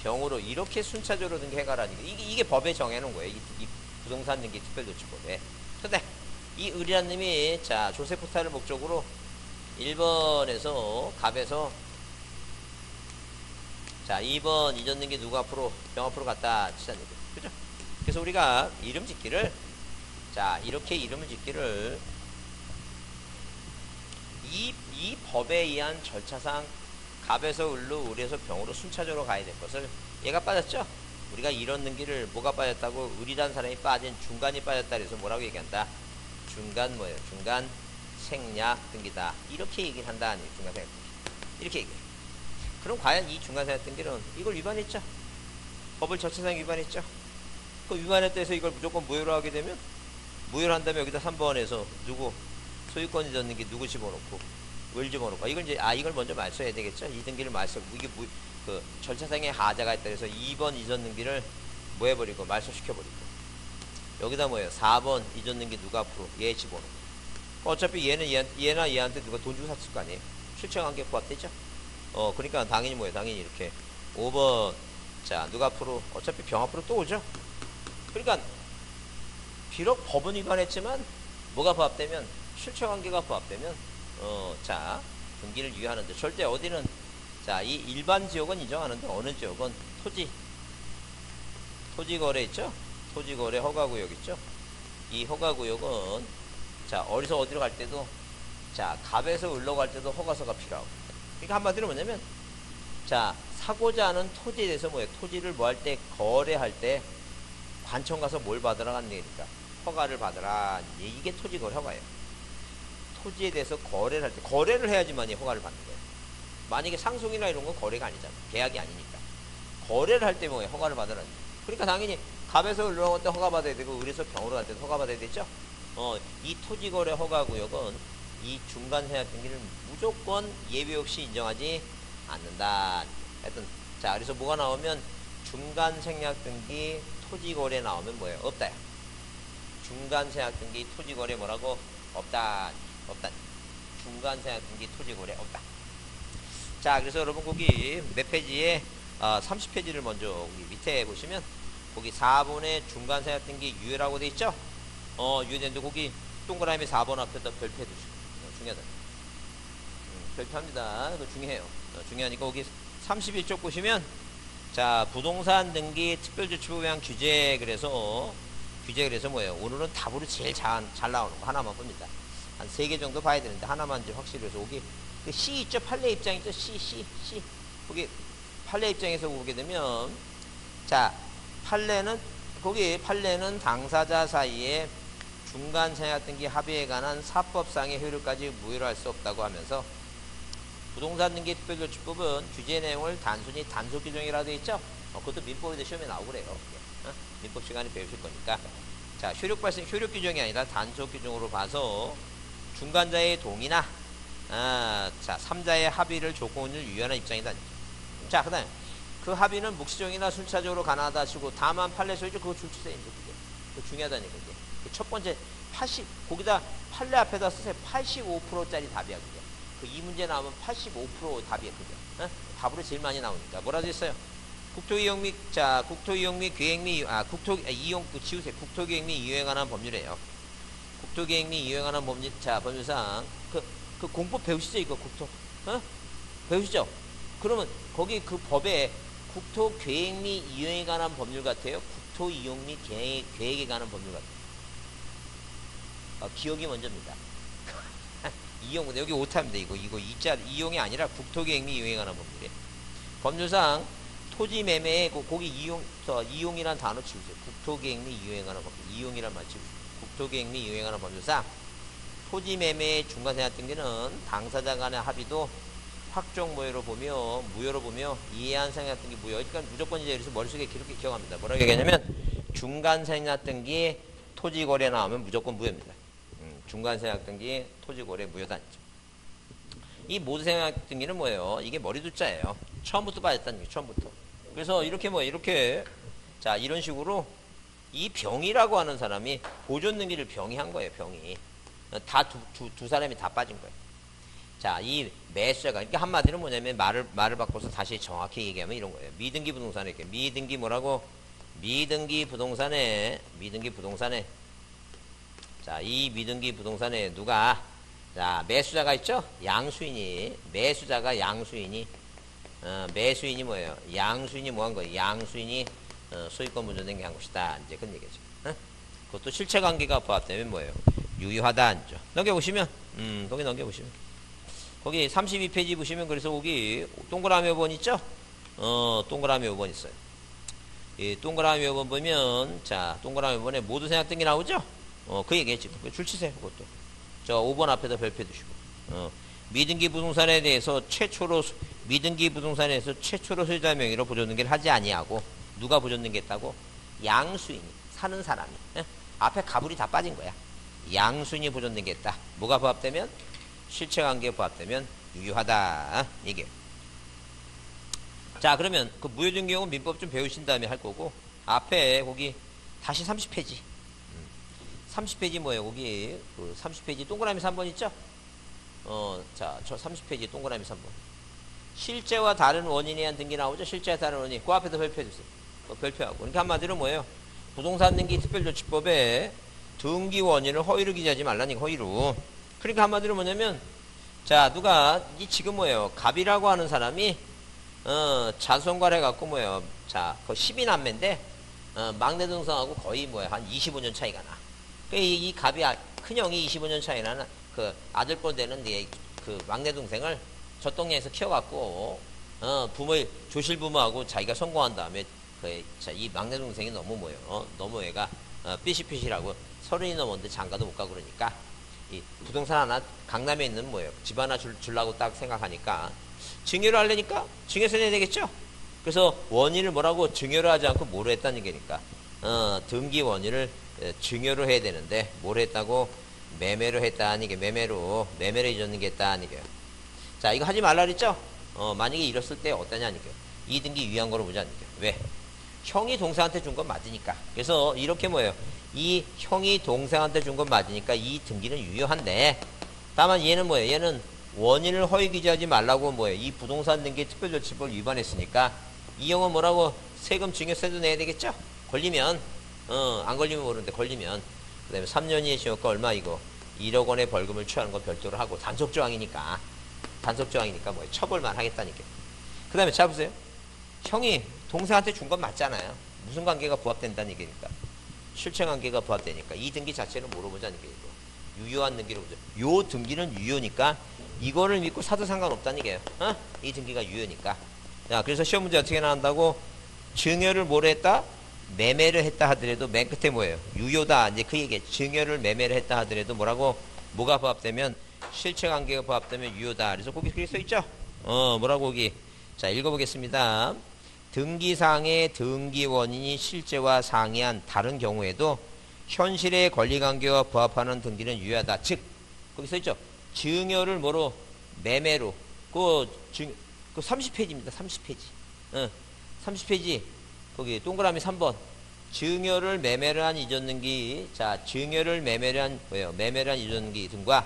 병으로 이렇게 순차적으로 등기해가라는 게 이게 법에 정해놓은 거예요. 이 부동산 등기 특별조치법에. 근데 이 을이라는 놈이 자 조세포탈을 목적으로 1번에서 갑에서 자 2번 이전 등기 누구 앞으로? 병 앞으로 갔다 치자는 얘기죠. 그죠? 그래서 우리가 이름 짓기를 자 이렇게 이름을 짓기를 이 법에 의한 절차상 갑에서 을로 을에서 병으로 순차적으로 가야 될 것을 얘가 빠졌죠? 우리가 이런 등기를 뭐가 빠졌다고 을이라는 사람이 빠진 중간이 빠졌다 그래서 뭐라고 얘기한다? 중간 뭐예요? 중간 생략 등기다. 이렇게 얘기를 한다. 아니에요? 중간 생략 등기. 이렇게 얘기해요. 그럼 과연 이 중간 생략 등기는 이걸 위반했죠? 법을 절차상 위반했죠? 그 위반했다 해서 이걸 무조건 무효로 하게 되면 무효로 한다면 여기다 3번에서 누구 소유권 이전 등기 누구 집어넣고 을지모르고 이걸 이제 이걸 먼저 말써야 되겠죠. 이등기를 말써 이게 그 절차상의 하자가 있다 그래서 2번 이전 등기를 뭐 해버리고 말소시켜버리고 여기다 뭐예요? 4번 이전 등기 누가 앞으로 얘 집어넣고 어차피 얘나 얘한테 누가 돈 주고 샀을 거 아니에요. 실체관계 부합되죠. 그러니까 당연히 뭐예요? 당연히 이렇게 5번 자 누가 앞으로 어차피 병 앞으로 또 오죠. 그러니까 비록 법은 위반했지만 뭐가 부합되면 실체관계가 부합되면 자 등기를 유예하는데 절대 어디는 자 이 일반 지역은 인정하는데 어느 지역은 토지거래 있죠. 토지거래 허가구역 있죠. 이 허가구역은 자 어디서 어디로 갈 때도 자 갑에서 을로 갈 때도 허가서가 필요하고 그러니까 한마디로 뭐냐면 자 사고자 하는 토지에 대해서 뭐예요? 토지를 뭐 할 때 거래할 때 관청 가서 뭘 받으라 하는 얘기니까 허가를 받으라 이게 토지거래 허가예요. 토지에 대해서 거래를 할 때 거래를 해야지만이 허가를 받는 거예요. 만약에 상속이나 이런 건 거래가 아니잖아. 계약이 아니니까 거래를 할 때 뭐예요? 허가를 받으라. 그러니까 당연히 갑에서 을로 갈 때 허가 받아야 되고 을에서 병으로 갈 때도 허가 받아야 되죠. 이 토지거래 허가구역은 이 중간세약 등기를 무조건 예외 없이 인정하지 않는다. 하여튼 자 그래서 뭐가 나오면 중간생약 등기 토지거래 나오면 뭐예요? 없다야. 중간세약 등기 토지거래 뭐라고? 없다. 중간세약 등기 토지거래 없다. 자 그래서 여러분 거기 몇 페이지에 30페이지를 먼저 여기 밑에 보시면 거기 4번에 중간세약 등기 유예라고 돼 있죠? 유예되는데 거기 동그라미 4번 앞에다 별표 해두시고 중요하다. 별표합니다. 그거 중요해요. 중요하니까 거기 31쪽 보시면 자 부동산 등기 특별조치법상 규제 그래서 뭐예요? 오늘은 답으로 제일 잘 나오는 거 하나만 봅니다. 한 3개 정도 봐야 되는데 하나만 이제 확실히 해서 거기 그 C 있죠? 판례 입장 있죠? C 거기 판례 입장에서 보게 되면 자 판례는 당사자 사이에 중간세약 등기 합의에 관한 사법상의 효력까지 무효로 할 수 없다고 하면서 부동산 등기 특별조치법은 규제 내용을 단순히 단속 규정이라 되어 있죠. 그것도 민법에도 시험에 나오고 그래요. 민법 시간에 배우실 거니까 자 효력 규정이 아니라 단속 규정으로 봐서 중간자의 동의나 자 3자의 합의를 조건을 유예하는 입장이다. 자 그다음 그 합의는 묵시적이나 순차적으로 가능하다 하시고 다만 판례소이죠. 그거 줄치세요. 그게 중요하다니까 이게. 첫 번째 80 거기다 판례 앞에다 쓰세요. 85%짜리 답이야 그게. 그 이 문제 나오면 85% 답이야 그게. 답으로 제일 많이 나오니까 뭐라도 있어요. 국토이용 및 계획 및 이용 지우세요. 국토계획 및 이용에 관한 법률이에요. 국토계획 및 이용에 관한 법률상 그 공법 배우시죠 이거 국토 배우시죠? 그러면 거기 그 법에 국토계획 및 이용에 관한 법률 같아요. 국토이용 및 계획에 관한 법률 같아요. 기억이 먼저입니다. 이용 근데 여기 오타입니다. 이거 이용이 아니라 국토계획 및 이용에 관한 법률이에요. 법률상 토지 매매에 거기 이용이란 단어 지우세요. 국토계획 및 이용에 관한 법률. 이용이란 말 지우세요. 국토계획 및 이용에 관한 법률상 토지 매매의 중간세약 등기는 당사자 간의 합의도 확정 무효로 보며 이해한 생약 등기 무효. 그러니까 무조건 이제 그래서 머릿속에 이렇게 기억합니다. 뭐라고 얘기하냐면 중간세약 등기 토지거래 나오면 무조건 무효입니다. 중간세약 등기 토지거래 무효단이죠. 이 모두세약 등기는 뭐예요? 이게 머리두자예요. 처음부터 빠졌다는 얘기 처음부터. 그래서 이렇게 자 이런 식으로 이 병이라고 하는 사람이 보존 등기를 병이 한 거예요. 병이 다 두 사람이 다 빠진 거예요. 자, 이 매수자가 그러니까 한마디로 뭐냐면 말을 바꿔서 다시 정확히 얘기하면 이런 거예요. 미등기 부동산에 이렇게 미등기 뭐라고? 미등기 부동산에 자, 이 미등기 부동산에 누가 자 매수자가 있죠? 매수자가 양수인이 뭐예요? 양수인이 뭐 한 거예요? 양수인이 소유권 분존된 게 한 것이다. 이제 그런 얘기죠. 그것도 실체관계가 부합되면 뭐예요? 유효하다. 안죠. 넘겨보시면 거기 넘겨보시면 거기 32페이지 보시면 그래서 거기 동그라미 5번 있죠? 동그라미 5번 있어요. 이 동그라미 5번 보면 자 동그라미 5번에 모두 생각 등기 나오죠? 그 얘기했지. 줄치세요. 그것도 저 5번 앞에다 별표 두시고 미등기 부동산에 대해서 최초로 소유자 명의로 보존등기를 하지 아니하고 누가 보존등기했다고? 양수인이 사는 사람이 앞에 가불이 다 빠진 거야. 양수인이 보존등기했다. 뭐가 부합되면 실체관계가 부합되면 유효하다. 이게. 자, 그러면 그 무효된 경우 민법 좀 배우신 다음에 할 거고, 앞에 거기 다시 30페이지. 30페이지 뭐예요? 거기 그 30페이지 동그라미 3번 있죠? 자, 저 30페이지 동그라미 3번. 실제와 다른 원인에 의한 등기 나오죠? 실제와 다른 원인. 그 앞에다 별표해 주세요. 별표하고. 그러니까 한마디로 뭐예요? 부동산 등기 특별조치법에 등기 원인을 허위로 기재하지 말라니, 허위로. 그러니까 한마디로 뭐냐면, 자, 누가, 이 지금 뭐예요? 갑이라고 하는 사람이, 자손과를 해갖고 뭐예요? 자, 그 12남매인데, 막내 동생하고 거의 뭐예요? 한 25년 차이가 나. 이 갑이, 큰형이 25년 차이 나는 그 아들뻘 되는 그 막내 동생을 저 동네에서 키워갖고, 부모의, 조실부모하고 자기가 성공한 다음에, 이 막내 동생이 너무 뭐예요? 너무 애가, 삐시삐시라고 서른이 넘었는데 장가도 못 가고 그러니까, 이 부동산 하나, 강남에 있는 뭐예요? 집 하나 주려고 딱 생각하니까, 증여를 하려니까, 증여세 내야 되겠죠? 그래서 원인을 뭐라고 증여를 하지 않고 뭐로 했다는 얘기니까, 등기 원인을 증여로 해야 되는데, 뭐로 했다고? 매매로 했다는 게, 매매로 잊었는 게 했다는 얘기예요. 자, 이거 하지 말라 그랬죠? 만약에 이랬을 때 어떠냐는 얘기예요. 이 등기 유효한 거로 보자는 얘기예요. 왜? 형이 동생한테 준 건 맞으니까. 그래서 이렇게 뭐예요? 이 형이 동생한테 준 건 맞으니까 이 등기는 유효한데, 다만 얘는 뭐예요? 얘는 원인을 허위 기재하지 말라고 뭐예요? 이 부동산 등기 특별조치법을 위반했으니까 이 형은 뭐라고? 세금 증여세도 내야 되겠죠? 걸리면, 안 걸리면 모르는데 걸리면, 그 다음에 3년 이하의 징역과 얼마 이거? 1억 원의 벌금을 취하는 건 별도로 하고, 단속조항이니까 뭐예요? 처벌만 하겠다니까. 그 다음에 자 보세요. 형이 동생한테 준 건 맞잖아요. 무슨 관계가 부합된다는 얘기니까. 실체 관계가 부합되니까. 이 등기 자체는 뭐로 보자는 얘기예요. 유효한 등기로 보자. 요 등기는 유효니까 이거를 믿고 사도 상관없다는 얘기예요. 이 등기가 유효니까. 자, 그래서 시험 문제 어떻게 나온다고? 증여를 뭐로 했다? 매매를 했다 하더라도 맨 끝에 뭐예요? 유효다. 이제 그 얘기예요. 증여를 매매를 했다 하더라도 뭐라고? 뭐가 부합되면? 실체 관계가 부합되면 유효다. 그래서 거기 그렇게 써있죠? 뭐라고 거기? 자, 읽어보겠습니다. 등기상의 등기 원인이 실제와 상이한 다른 경우에도 현실의 권리관계와 부합하는 등기는 유효하다. 즉, 거기 써있죠? 증여를 뭐로? 매매로. 그 30페이지입니다. 30페이지. 30페이지. 거기 동그라미 3번. 증여를 매매를 한 이전등기. 자, 증여를 매매를 한, 뭐예요? 매매를 한 이전등기 등과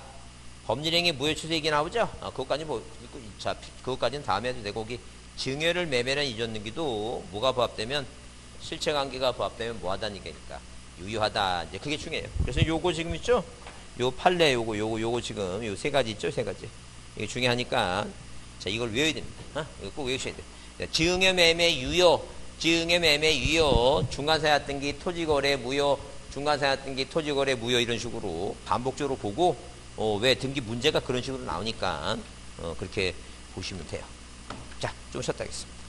법률행위 무효취소액이 나오죠? 그것까지 뭐, 자, 그것까지는 다음에 해도 되고, 거기 증여를 매매를 한 이전등기도 뭐가 부합되면, 실체관계가 부합되면 뭐하다는 얘기니까 유효하다. 이제 그게 중요해요. 그래서 요거 지금 있죠? 요 판례 요거 지금 요 세 가지 있죠? 세 가지. 이게 중요하니까, 자, 이걸 외워야 됩니다. 이거 꼭 외우셔야 돼요. 증여 매매 유효, 증여 매매 유효, 중간사약 등기 토지거래 무효, 중간사약 등기 토지거래 무효, 이런 식으로 반복적으로 보고, 왜 등기 문제가 그런 식으로 나오니까, 그렇게 보시면 돼요. 자, 좀 쉬었다 하겠습니다.